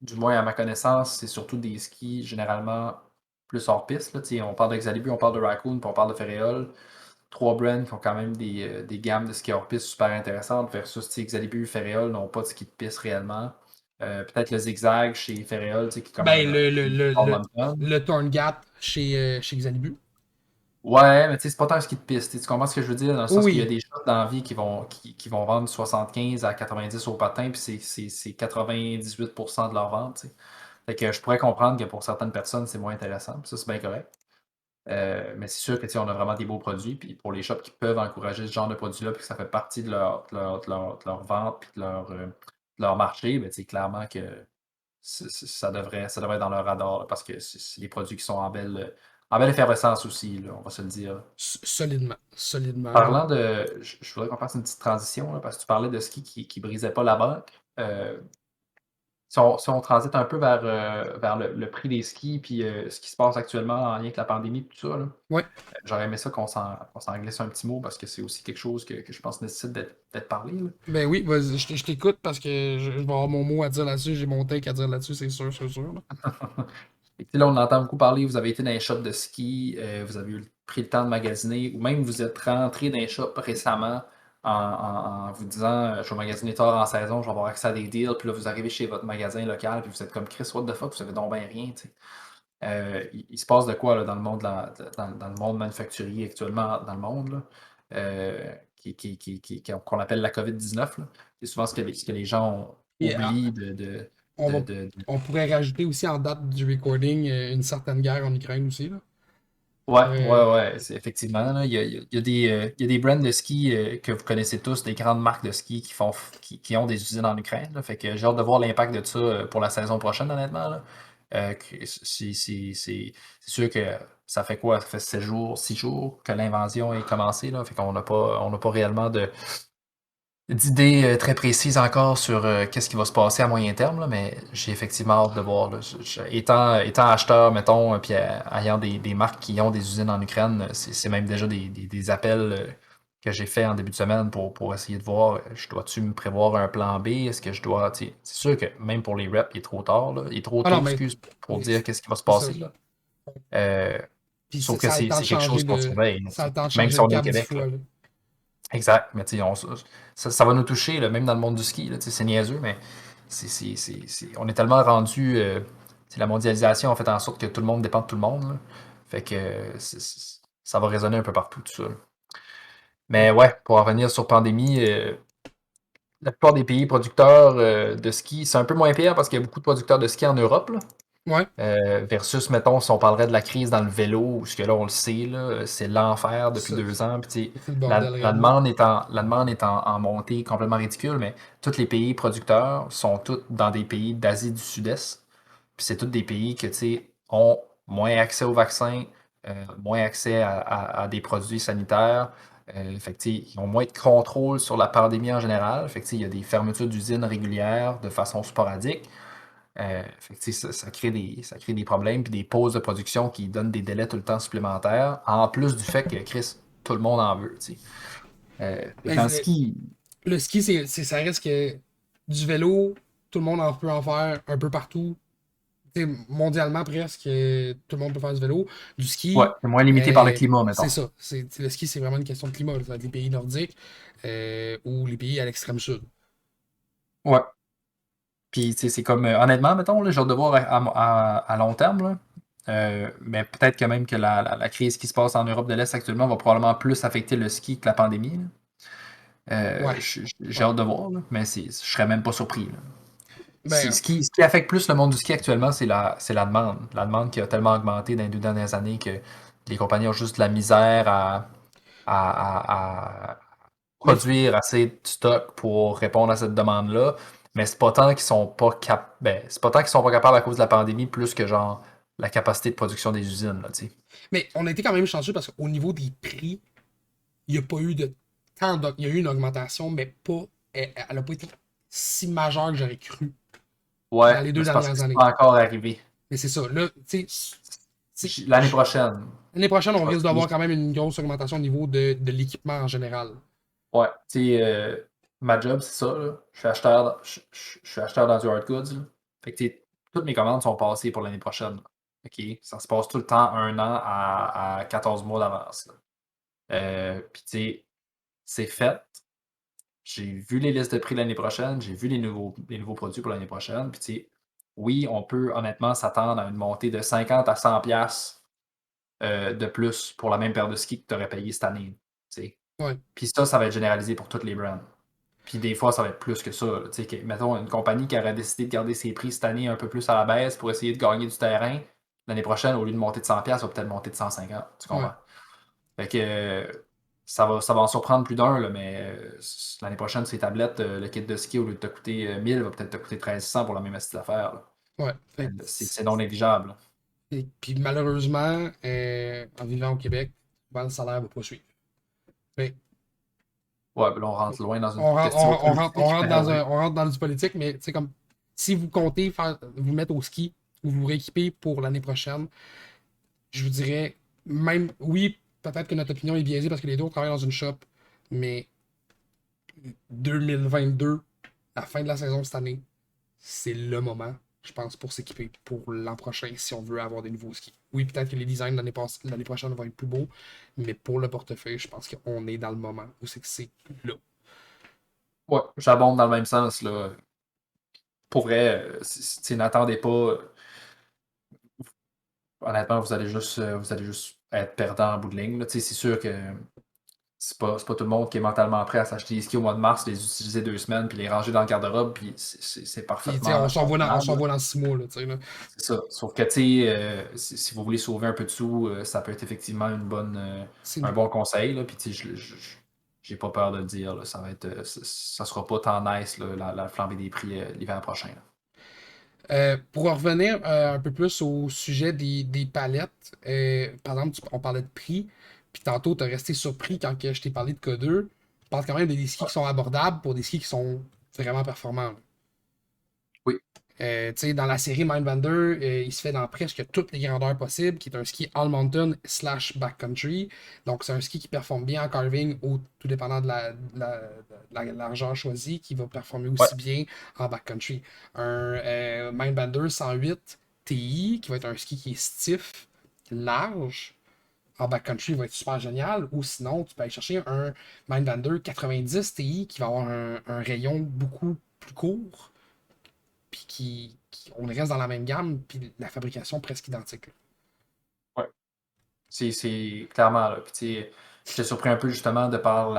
du moins à ma connaissance, c'est surtout des skis généralement plus hors piste, là. Tu sais, on parle d'Exalibu, on parle de Raccoon, puis on parle de Ferréol. Trois brands qui ont quand même des gammes de ski hors piste super intéressantes versus, tu sais, Xalibu et Ferréol n'ont pas de ski de piste réellement. Peut-être le zigzag chez Ferréol, tu sais, qui est comme Ben, All Mountain. le Torn Gap chez Xalibu. Ouais, mais tu sais, c'est pas tant un ski de piste. Tu comprends ce que je veux dire? Dans le sens qu'il y a Oui, des shops dans la vie qui vont vendre 75 à 90 au patin, puis c'est 98% de leur vente, tu sais. Fait que je pourrais comprendre que pour certaines personnes, c'est moins intéressant. Puis ça, c'est bien correct. Mais c'est sûr que tu sais, on a vraiment des beaux produits. Puis pour les shops qui peuvent encourager ce genre de produits-là, puis que ça fait partie de leur vente puis de leur marché, ben, tu sais, clairement que ça devrait être dans leur radar là, parce que c'est des produits qui sont en belle effervescence aussi, là, on va se le dire. solidement. Solidement, là. Parlant de. Je voudrais qu'on fasse une petite transition là, parce que tu parlais de ski qui brisait pas la banque. Euh, si on transite un peu vers le prix des skis puis ce qui se passe actuellement en lien avec la pandémie et tout ça, là, Ouais. j'aurais aimé ça qu'on s'en glisse un petit mot parce que c'est aussi quelque chose que je pense nécessite d'être parlé, là. Ben oui, vas-y, je t'écoute parce que je vais avoir mon mot à dire là-dessus, j'ai mon take à dire là-dessus, c'est sûr, c'est sûr, là. Et puis là, on entend beaucoup parler, vous avez été dans les shops de ski, vous avez pris le temps de magasiner, ou même vous êtes rentré dans les shops récemment en vous disant je vais magasiner tard en saison, je vais avoir accès à des deals, puis là, vous arrivez chez votre magasin local, puis vous êtes comme Chris, what the fuck, vous savez donc bien rien, tu sais. Il se passe de quoi là, dans le monde dans le monde manufacturier actuellement dans le monde là, qu'on appelle la COVID-19 là. C'est souvent ce que les gens Et oublient on va, de- on pourrait rajouter aussi en date du recording une certaine guerre en Ukraine aussi, là. Ouais, Euh, ouais, ouais, c'est effectivement, là, il y a des brands de ski que vous connaissez tous, des grandes marques de ski qui ont des usines en Ukraine, là. Fait que j'ai hâte de voir l'impact de ça pour la saison prochaine, honnêtement, là. C'est sûr que ça fait quoi? Ça fait 7 jours, 6 jours que l'invasion est commencée, là. Fait on n'a pas réellement d'idées très précises encore sur qu'est-ce qui va se passer à moyen terme, là, mais j'ai effectivement hâte de voir, là. Étant acheteur, mettons, puis ayant des marques qui ont des usines en Ukraine, c'est même déjà des appels que j'ai fait en début de semaine pour essayer de voir, je dois-tu me prévoir un plan B? Est-ce que je dois, tu sais, c'est sûr que même pour les reps, il est trop tard, là. Il est trop Ah non, tôt, mais excuse, pour mais dire qu'est-ce qui va se c'est ça. passer, là. Euh, Puis Sauf que ça a le temps de c'est quelque chose changer qu'on surveille, là, ça tu a sais. le temps de Même changer si le on est au cap 10 Québec, là. fois, là. Exact, mais tu sais, ça va nous toucher, là, même dans le monde du ski, là, tu sais, c'est niaiseux, mais on est tellement rendu. La mondialisation a fait en sorte que tout le monde dépend de tout le monde, là. Fait que ça va résonner un peu partout, tout ça, là. Mais ouais, pour en revenir sur pandémie, la plupart des pays producteurs de ski, c'est un peu moins pire parce qu'il y a beaucoup de producteurs de ski en Europe, là. Ouais, Versus, mettons, si on parlerait de la crise dans le vélo, où ce que là, on le sait, là, c'est l'enfer depuis ça, 2 ans. Puis, tu sais, c'est le bordel, la raide, là. demande la demande est en montée complètement ridicule, mais tous les pays producteurs sont tous dans des pays d'Asie du Sud-Est. Puis c'est tous des pays que, tu sais, ont moins accès aux vaccins, moins accès à des produits sanitaires. Fait que, tu sais, ils ont moins de contrôle sur la pandémie en général. Fait que, tu sais, il y a des fermetures d'usines régulières de façon sporadique. Fait que, tu sais, ça crée des problèmes puis des pauses de production qui donnent des délais tout le temps supplémentaires, en plus du fait que Chris, tout le monde en veut, tu sais. Fait Mais qu'en ski, le ski, ça reste que du vélo, tout le monde en peut en faire un peu partout. Tu sais, mondialement presque, tout le monde peut faire du vélo. Du ouais, ski, c'est moins limité par le climat, c'est mettons. ça. Le ski, c'est vraiment une question de climat. Ça va être les pays nordiques ou les pays à l'extrême sud. Ouais. Puis, tu sais, c'est comme, honnêtement, mettons, là, j'ai hâte de voir à long terme, là. Mais peut-être que même que la crise qui se passe en Europe de l'Est actuellement va probablement plus affecter le ski que la pandémie, là. Ouais. J'ai Ouais. hâte de voir, là, mais je serais même pas surpris, là. Ben, Ce qui affecte plus le monde du ski actuellement, c'est la demande. La demande qui a tellement augmenté dans les 2 dernières années que les compagnies ont juste de la misère à mais produire assez de stock pour répondre à cette demande-là. Mais c'est pas tant qu'ils sont pas c'est pas tant qu'ils sont pas capables à cause de la pandémie, plus que genre la capacité de production des usines, là, tu sais. Mais on a été quand même chanceux parce qu'au niveau des prix, il n'y a pas eu de il y a eu une augmentation, mais pas. Elle n'a pas été si majeure que j'aurais cru dans Ouais, les mais deux c'est parce que dernières c'est années. pas encore arrivé. Mais c'est ça. Là, tu sais, L'année prochaine, l'année prochaine, je on risque pense. d'avoir quand même une grosse augmentation au niveau de l'équipement en général. Ouais, tu sais, ma job, c'est ça, là. Je suis acheteur dans du hard goods, là. Fait que, tu sais, toutes mes commandes sont passées pour l'année prochaine, là. OK? Ça se passe tout le temps 1 an à 14 mois d'avance, là. Puis, tu sais, c'est fait. J'ai vu les listes de prix l'année prochaine, j'ai vu les nouveaux produits pour l'année prochaine. Puis, tu sais, oui, on peut honnêtement s'attendre à une montée de 50 à 100 piastres, de plus pour la même paire de skis que tu aurais payé cette année, tu sais. Ouais. Puis ça va être généralisé pour toutes les brands. Puis des fois, ça va être plus que ça, là. Tu sais, mettons, une compagnie qui aurait décidé de garder ses prix cette année un peu plus à la baisse pour essayer de gagner du terrain, l'année prochaine, au lieu de monter de 100$, va peut-être monter de 150$. Tu Ouais. comprends? Fait que ça va en surprendre plus d'un, là, mais l'année prochaine, ces tablettes, le kit de ski, au lieu de te coûter 1000, va peut-être te coûter 1300 pour la même astuce d'affaires, là. Ouais. Fait que C'est non négligeable, là. et puis malheureusement, en vivant au Québec, ben, le salaire va pas suivre. Fait Ouais, ben là, on rentre loin dans une on rentre, question on politique, rentre mais dans oui. on rentre dans du politique, mais c'est comme si vous comptez vous mettre au ski ou vous rééquiper pour l'année prochaine, je vous dirais, même, oui, peut-être que notre opinion est biaisée parce que les deux on travaille dans une shop, mais 2022, la fin de la saison cette année, c'est le moment, je pense, pour s'équiper pour l'an prochain si on veut avoir des nouveaux skis. Oui, peut-être que les designs l'année prochaine vont être plus beaux, mais pour le portefeuille, je pense qu'on est dans le moment où c'est que c'est là. Ouais, j'abonde dans le même sens, là. Pour vrai, n'attendez pas. Honnêtement, vous allez juste être perdant en bout de ligne, là. Tu sais, c'est sûr que c'est pas tout le monde qui est mentalement prêt à s'acheter des skis au mois de mars, les utiliser 2 semaines, puis les ranger dans le garde-robe, puis c'est Puis, tu sais, on parfaitement s'en comprenable, là. va dans 6 mois, là, tu sais, là. C'est ça. Sauf que, tu sais, si vous voulez sauver un peu de sous, ça peut être effectivement C'est un bon conseil, là. Puis, tu sais, j'ai pas peur de le dire, là. Ça sera pas tant nice, là, la flambée des prix l'hiver prochain, là. Pour revenir un peu plus au sujet des palettes, par exemple, on parlait de prix, puis tantôt, tu as resté surpris quand que je t'ai parlé de K2. Je parle quand même des skis qui sont abordables pour des skis qui sont vraiment performants. Oui. Tu sais, dans la série Mindbender, il se fait dans presque toutes les grandeurs possibles, qui est un ski all mountain slash backcountry. Donc, c'est un ski qui performe bien en carving, ou tout dépendant de la largeur choisie, qui va performer Ouais. aussi bien en backcountry. Un Mindbender 108 TI, qui va être un ski qui est stiff, large, en backcountry, va être super génial. Ou sinon, tu peux aller chercher un Mindbender 90 TI, qui va avoir un rayon beaucoup plus court puis on reste dans la même gamme, puis la fabrication presque identique. Ouais. C'est clairement, là. Puis, tu sais, j'étais surpris un peu justement de par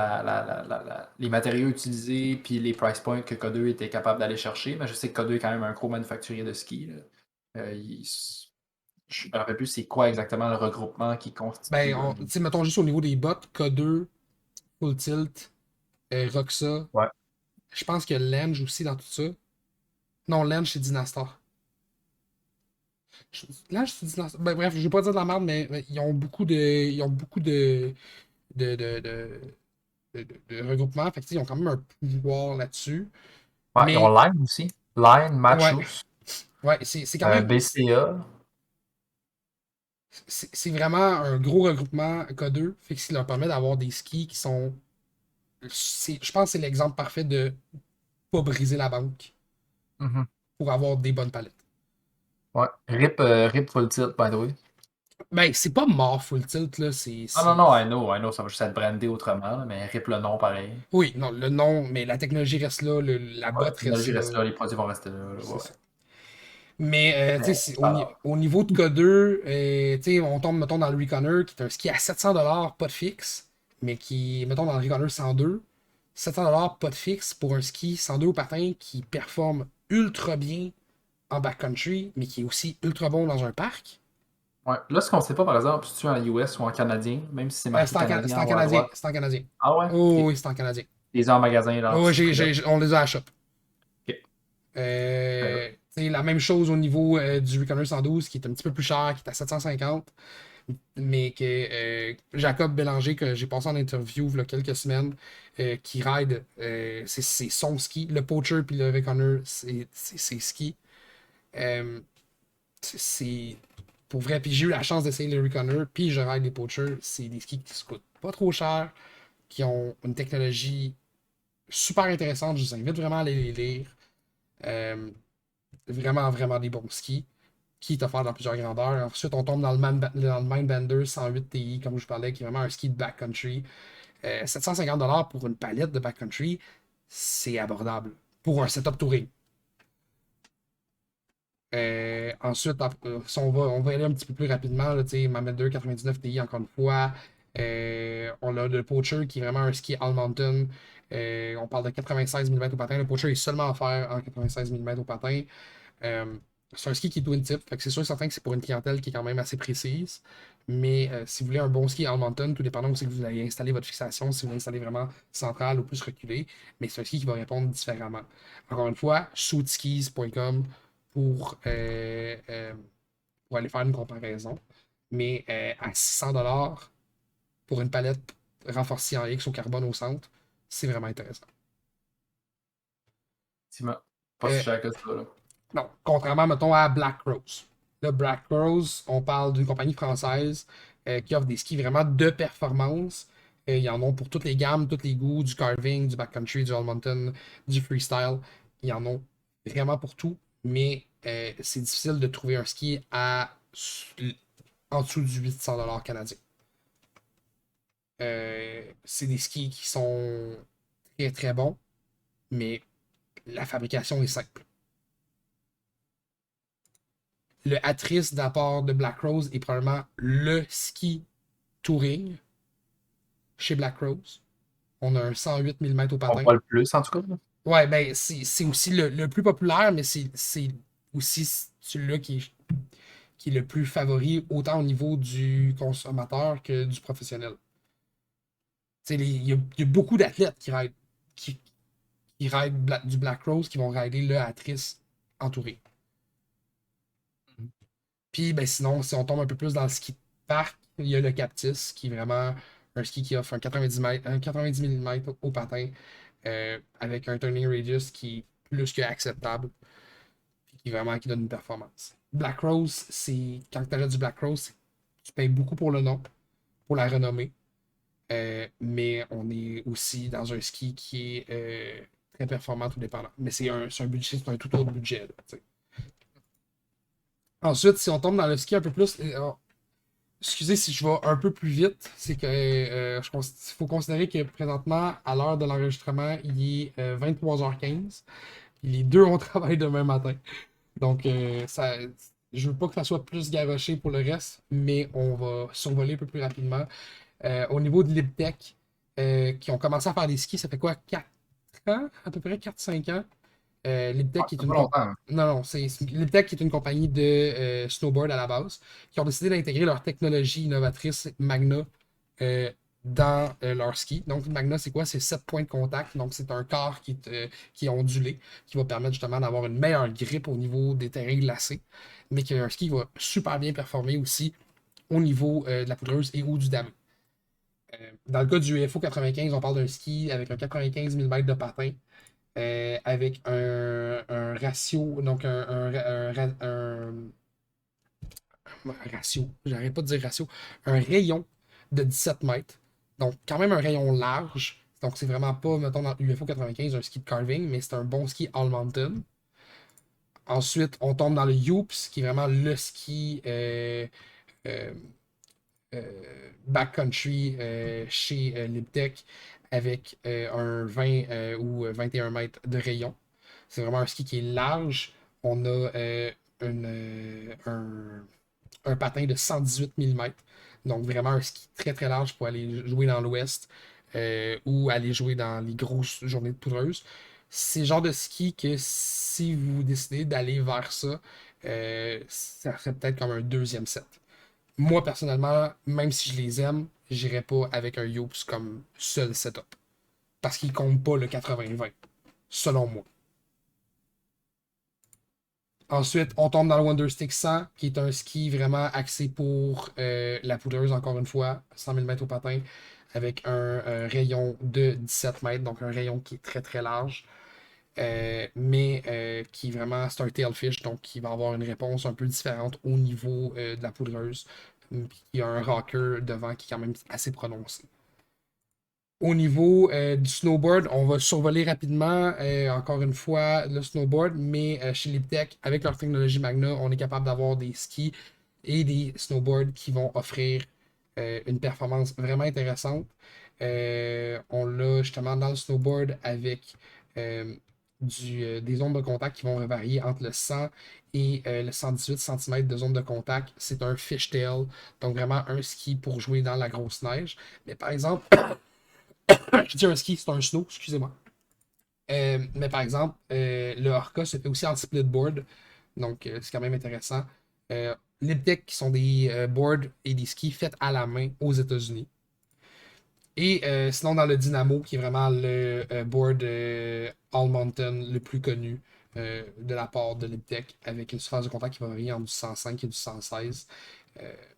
les matériaux utilisés puis les price points que K2 était capable d'aller chercher. Mais je sais que K2 est quand même un gros manufacturier de ski, là. Je me rappelle plus c'est quoi exactement le regroupement qui constitue, là. Tu sais, mettons juste au niveau des bottes, K2, Full Tilt, Roxa, Ouais. je pense que Lenge aussi dans tout ça. Non, Lenge, c'est Dynastar. Lenge, c'est Dynastar. Ben, bref, je vais pas dire de la merde, mais ils ont beaucoup de, de regroupements. Fait que, tu sais, ils ont quand même un pouvoir là-dessus. Ouais, ils ont Mais, Line aussi. Line, ouais, Matchus, ouais, c'est quand même. BCA. C'est vraiment un gros regroupement K2. Fait que ça leur permet d'avoir des skis qui sont. Je pense que c'est l'exemple parfait de pas briser la banque Mhm. pour avoir des bonnes palettes. Ouais. RIP Full Tilt, by the way. Ben, c'est pas mort full tilt, là. Ah non, non, I know, ça va juste être brandé autrement, là, mais RIP le nom pareil. Oui, non, le nom, mais la technologie reste là, la Ouais, la botte reste technologie reste là. là, les produits vont rester là, là, ouais, C'est ouais. ça. Mais tu sais, Mais, au niveau de K2, tu sais, on tombe, mettons, dans le Reconner, qui est un ski à 700$, pas de fixe, mais qui, mettons, dans le Reconner 102, 700$, pas de fixe pour un ski 102 au patin qui performe ultra bien en backcountry, mais qui est aussi ultra bon dans un parc. ouais. Là, ce qu'on sait pas, par exemple, si tu es en US ou en canadien, même si c'est marqué C'est canadien en en haut à canadien. droite. C'est en canadien. Ah ouais? Oh Ok. oui, c'est en canadien. Les en magasin, là, Oh, pour ce prix-là. on les a à la shop. Ok. Euh, C'est la même chose au niveau du Reconner 112 qui est un petit peu plus cher, qui est à 750, mais que Jacob Bélanger, que j'ai passé en interview il y a quelques semaines, qui ride, c'est son ski. Le Poacher puis le Reconner, c'est ses skis. Euh, c'est pour vrai. Puis j'ai eu la chance d'essayer le Reconner, puis je ride les Poachers. C'est des skis qui se coûtent pas trop cher, qui ont une technologie super intéressante. Je vous invite vraiment à aller les lire. Euh, vraiment, vraiment des bons skis qui est offert dans plusieurs grandeurs. Ensuite, on tombe dans le Mindbender 108 Ti, comme je vous parlais, qui est vraiment un ski de backcountry. 750$ pour une palette de backcountry, c'est abordable pour un setup touring. Ensuite, si on va aller un petit peu plus rapidement, là, Mindbender 99 Ti, encore une fois. On a le Poacher qui est vraiment un ski all mountain. On parle de 96 mm au patin. Le Poacher est seulement offert en 96 mm au patin. Euh, c'est un ski qui est twin tip, fait que c'est sûr et certain que c'est pour une clientèle qui est quand même assez précise. Mais si vous voulez un bon ski all mountain, tout dépendant où c'est que vous allez installer votre fixation, si vous l'installez vraiment central ou plus reculé, mais c'est un ski qui va répondre différemment. Encore une fois, shootskis.com pour, pour aller faire une comparaison. Mais à 600$ pour une palette renforcée en X au carbone au centre, c'est vraiment intéressant. Effectivement. Pas Euh, si cher que ça, là. Non, contrairement, mettons, à Black Rose. Là, Black Rose, on parle d'une compagnie française qui offre des skis vraiment de performance. Ils en ont pour toutes les gammes, tous les goûts, du carving, du backcountry, du all mountain, du freestyle. Ils en ont vraiment pour tout, mais c'est difficile de trouver un ski en dessous du 800$ canadien. C'est des skis qui sont très très bons, mais la fabrication est simple. Le Atris de la part de Black Rose est probablement le ski touring chez Black Rose. On a un 108 mm au On patin. voit le plus, en tout cas, là. Ouais, ben, c'est aussi le plus populaire, mais c'est aussi celui-là qui est le plus favori, autant au niveau du consommateur que du professionnel. Il y a beaucoup d'athlètes qui, qui ride du Black Rose qui vont rider le Atris en touring. Puis ben, sinon, si on tombe un peu plus dans le ski de parc, il y a le Captis, qui est vraiment un ski qui offre un 90 mm au patin, avec un turning radius qui est plus que acceptable, puis qui vraiment qui donne une performance. Black Rose, c'est quand tu achètes du Black Rose, tu payes beaucoup pour le nom, pour la renommée, mais on est aussi dans un ski qui est très performant tout dépendant. Mais c'est un budget, c'est un tout autre budget. Là, tu sais. Ensuite, si on tombe dans le ski un peu plus, excusez si je vais un peu plus vite, c'est que faut considérer que présentement, à l'heure de l'enregistrement, il est 23h15. Les deux, on travaille demain matin. Donc, je veux pas que ça soit plus garoché pour le reste, mais on va survoler un peu plus rapidement. Au niveau de l'Iptech, qui ont commencé à faire des skis, ça fait quoi, 4 ans? À peu près 4-5 ans. Ouais, Liptech ça est fait une pas longtemps, hein. Non, non, Liptech est une compagnie de snowboard à la base, qui ont décidé d'intégrer leur technologie innovatrice Magna dans leur ski. Donc, Magna, c'est quoi? C'est 7 points de contact. Donc, c'est un corps qui est ondulé, qui va permettre justement d'avoir une meilleure grippe au niveau des terrains glacés, mais qui est un ski qui va super bien performer aussi au niveau de la poudreuse et ou du damé. Dans le cas du FO 95, on parle d'un ski avec un 95 mm de patin avec un ratio, donc un ratio, j'arrête pas de dire ratio, un rayon de 17 mètres. Donc, quand même un rayon large. Donc, c'est vraiment pas, mettons, dans l'UFO 95, un ski de carving, mais c'est un bon ski all mountain. Ensuite, on tombe dans le Youps, qui est vraiment le ski euh, backcountry chez Libtech avec un 20 ou 21 mètres de rayon. C'est vraiment un ski qui est large. On a un patin de 118 mm. Donc vraiment un ski très très large pour aller jouer dans l'ouest ou aller jouer dans les grosses journées de poudreuse. C'est le genre de ski que si vous décidez d'aller vers ça, ça serait peut-être comme un deuxième set. Moi personnellement, même si je les aime, j'irai pas avec un Yops comme seul setup. Parce qu'il compte pas le 80-20, selon moi. Ensuite, on tombe dans le Wonderstick 100, qui est un ski vraiment axé pour la poudreuse, encore une fois, 100 000 mètres au patin, avec un rayon de 17 mètres, donc un rayon qui est très très large, mais qui est vraiment, c'est un tailfish, donc qui va avoir une réponse un peu différente au niveau de la poudreuse. Puis il y a un rocker devant qui est quand même assez prononcé. Au niveau du snowboard, on va survoler rapidement, encore une fois, le snowboard, mais chez Liptech, avec leur technologie Magna, on est capable d'avoir des skis et des snowboards qui vont offrir une performance vraiment intéressante. On l'a justement dans le snowboard avec des ondes de contact qui vont varier entre le 100 et le 118 cm de zone de contact. C'est un fishtail, donc vraiment un ski pour jouer dans la grosse neige. Mais par exemple, je dis un ski, c'est un snow, excusez-moi. Mais par exemple, le Orca se fait aussi en splitboard, donc c'est quand même intéressant. Liptech, qui sont des boards et des skis faits à la main aux États-Unis. Et sinon, dans le Dynamo, qui est vraiment le board All Mountain le plus connu de la part de Liptech, avec une surface de contact qui va varier entre du 105 et du 116,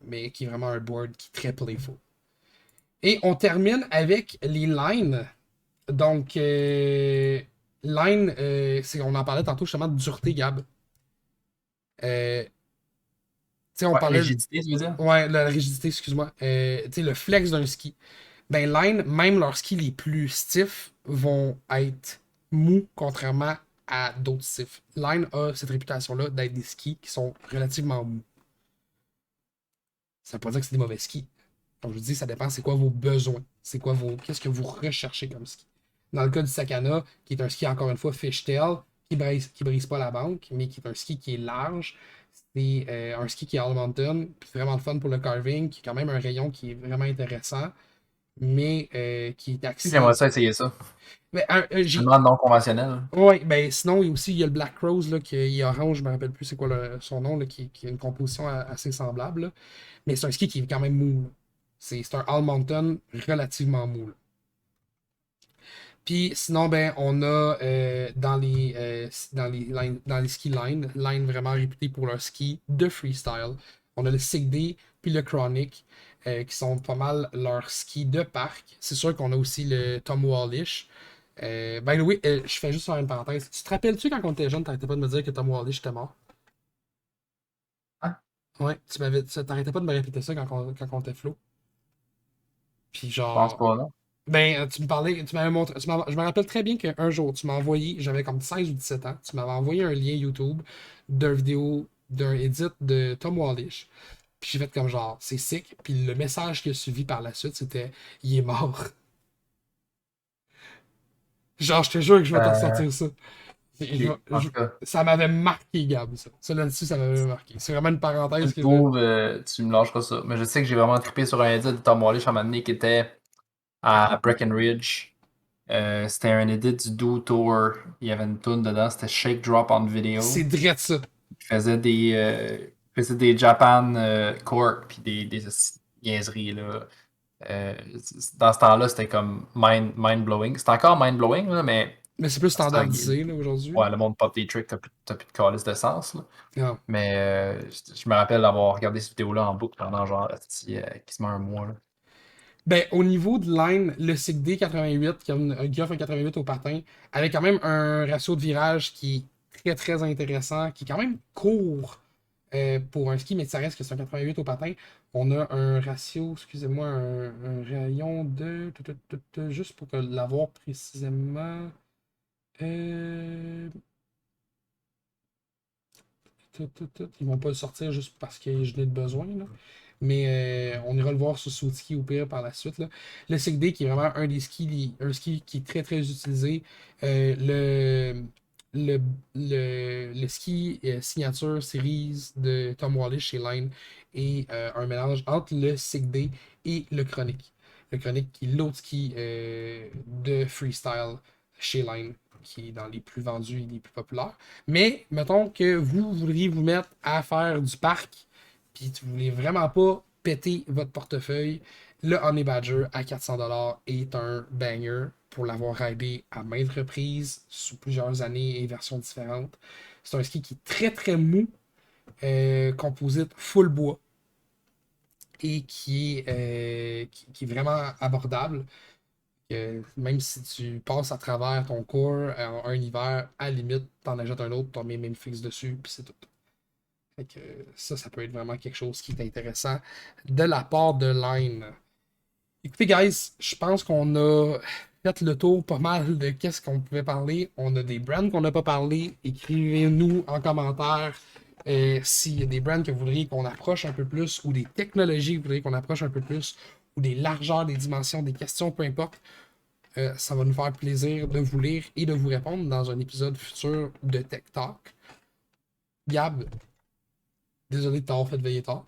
mais qui est vraiment un board qui est très playful. Et on termine avec les lines. Donc, line, on en parlait tantôt justement de dureté, Gab. Tu sais, on Ouais, parlait. rigidité, tu veux dire? Ouais, la rigidité, excuse-moi. Tu sais, le flex d'un ski. Ben, line, même leurs skis les plus stiffs vont être mous, contrairement à d'autres stiffs. Line a cette réputation-là d'être des skis qui sont relativement mous. Ça veut pas dire que c'est des mauvais skis. Comme je vous dis, ça dépend c'est quoi vos besoins. Qu'est-ce que vous recherchez comme ski. Dans le cas du Sakana, qui est un ski encore une fois fishtail, qui brise pas la banque, mais qui est un ski qui est large. C'est un ski qui est all mountain, puis vraiment le fun pour le carving, qui est quand même un rayon qui est vraiment intéressant, mais qui est Si j'aimerais axé. ça essayer ça. Mais, Seulement non conventionnel. ouais, ben sinon, il y a le Black Rose là, qui est orange, je me rappelle plus c'est quoi son nom, là, qui a une composition assez semblable. Là. Mais c'est un ski qui est quand même mou. C'est un all mountain relativement mou. Là. Puis sinon, ben, on a dans les ski lines vraiment réputés pour leur ski de freestyle. On a le Sig D puis le Chronic, qui sont pas mal leurs skis de parc. C'est sûr qu'on a aussi le Tom Wallish. By the way, je fais juste faire une parenthèse. Tu te rappelles-tu quand on était jeune, t'arrêtais pas de me dire que Tom Wallish était mort? Hein? Ouais, t'arrêtais pas de me répéter ça quand on était flow. Puis Je pense genre, pas, non? ben, tu me parlais, tu m'avais montré, je me rappelle très bien qu'un jour, tu m'as envoyé, j'avais comme 16 ou 17 ans, tu m'avais envoyé un lien YouTube d'une vidéo, d'un edit de Tom Wallish. Puis j'ai fait comme genre, c'est sick. Puis le message qui a suivi par la suite, c'était, il est mort. Genre, je te jure que je vais te Euh, ressortir ça. en tout cas, Ça m'avait marqué, Gab, ça. Ça là-dessus, ça m'avait marqué. C'est vraiment une tu parenthèse le que je. trouves, tu me lâcheras ça. Mais je sais que j'ai vraiment trippé sur un edit de Tom Wallish à un moment donné qui était à Breckenridge. C'était un edit du Do Tour. Il y avait une tune dedans, c'était Shake Drop on C'est Video. direct ça. Il faisait des Japan Cork puis des niaiseries là. Dans ce temps-là, c'était comme mind-blowing. C'était encore mind-blowing, là, mais Mais c'est plus à ce temps, standardisé, là, aujourd'hui. Là. ouais, le monde pop des tricks, t'as plus de calice de sens. Là. Ah. Mais je me rappelle d'avoir regardé cette vidéo-là en boucle pendant genre quasiment un mois. Là. Ben, au niveau de line, le SIG-D 88, qui offre un 88 au patin, avec quand même un ratio de virage qui est très très intéressant, qui est quand même court pour un ski, mais ça reste que c'est un 88 au patin. On a un ratio, excusez-moi, un rayon de. Juste pour l'avoir précisément. Euh, Ils vont pas le sortir juste parce que je n'ai besoin. Là. Mais on ira le voir sur Soutski ou pire par la suite. Là. Le SIG-D qui est vraiment un des skis, un ski qui est très très utilisé. Le le ski signature series de Tom Wallis chez Line est un mélange entre le Sig Day et le Chronic. Le Chronic qui est l'autre ski de freestyle chez Line, qui est dans les plus vendus et les plus populaires. Mais mettons que vous voudriez vous mettre à faire du parc, puis vous voulez vraiment pas péter votre portefeuille, le Honey Badger à 400$ est un banger pour l'avoir ridé à maintes reprises, sous plusieurs années et versions différentes. C'est un ski qui est très très mou, composite full bois, et qui est vraiment abordable. Même si tu passes à travers ton cours un hiver, à la limite, t'en achètes un autre, t'en mets même fixe dessus, puis c'est tout. Fait que ça peut être vraiment quelque chose qui est intéressant de la part de Line. Écoutez, guys, je pense qu'on a fait le tour pas mal de qu'est-ce qu'on pouvait parler. On a des brands qu'on n'a pas parlé. Écrivez-nous en commentaire s'il y a des brands que vous voudriez qu'on approche un peu plus, ou des technologies que vous voudriez qu'on approche un peu plus, ou des largeurs, des dimensions, des questions, peu importe. Ça va nous faire plaisir de vous lire et de vous répondre dans un épisode futur de Tech Talk. Gab, désolé de t'avoir fait veiller tard.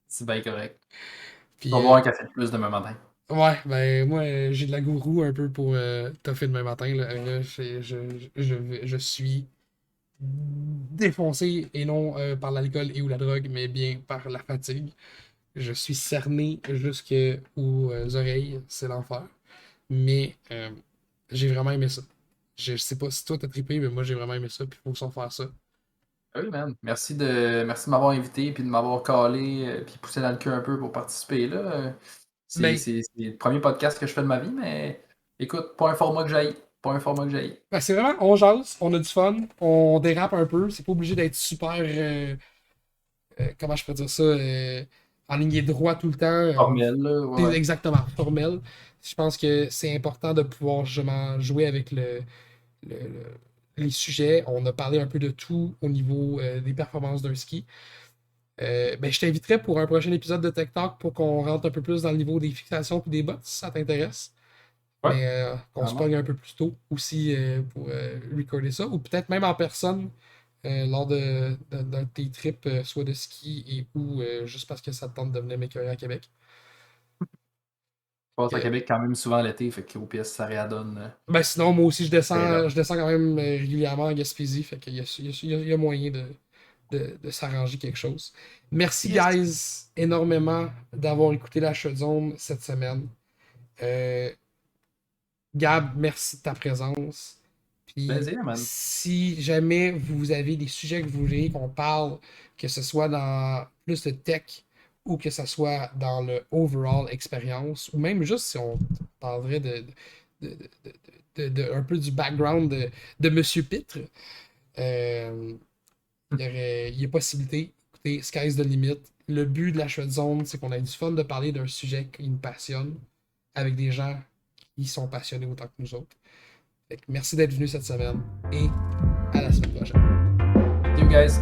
C'est bien correct. Puis, On va boire un café de plus demain matin. ouais, ben moi j'ai de la gourou un peu pour toffer demain matin. Là. Je suis défoncé, et non par l'alcool et ou la drogue, mais bien par la fatigue. Je suis cerné jusqu'aux oreilles, c'est l'enfer. Mais j'ai vraiment aimé ça. Je sais pas si toi t'as trippé, mais moi j'ai vraiment aimé ça, puis il faut s'en faire ça. Oui, man. Merci de m'avoir invité puis de m'avoir calé puis poussé dans le cul un peu pour participer là. C'est Ben, c'est- c'est le premier podcast que je fais de ma vie, mais écoute, pas un format que j'aille. Pas un format que j'aille. ben, c'est vraiment, on jase, on a du fun, on dérape un peu, c'est pas obligé d'être super, comment je peux dire ça, en ligne droit tout le temps. Formel, là. Ouais, C'est ouais. exactement, formel. Je pense que c'est important de pouvoir justement jouer avec le- le- les sujets. On a parlé un peu de tout au niveau des performances d'un ski. Ben, je t'inviterai pour un prochain épisode de Tech Talk pour qu'on rentre un peu plus dans le niveau des fixations et des bots, si ça t'intéresse. Ouais, Mais qu'on se vraiment. pogne un peu plus tôt aussi pour recorder ça. Ou peut-être même en personne lors d'un de tes trips, soit de ski et ou juste parce que ça te tente de venir m'écœurer à Québec. Je passe à Euh, Québec quand même souvent l'été, fait qu'au pire, ça réadonne. Ben sinon, moi aussi, C'est là. je descends quand même régulièrement à Gaspésie, fait qu'il y a, il y a moyen de s'arranger quelque chose. Merci, Yes. guys, énormément d'avoir écouté la Shot Zone cette semaine. Euh, Gab, merci de ta présence. Puis, Plaisir, man. si jamais vous avez des sujets que vous voulez qu'on parle, que ce soit dans plus de tech ou que ce soit dans le overall expérience, ou même juste si on parlerait de, un peu du background de Monsieur Pitre, euh, il y a possibilité. Écoutez, sky's the limit. Le but de la Shred Zone, c'est qu'on ait du fun de parler d'un sujet qui nous passionne avec des gens qui sont passionnés autant que nous autres. Fait que merci d'être venu cette semaine et à la semaine prochaine. See you guys.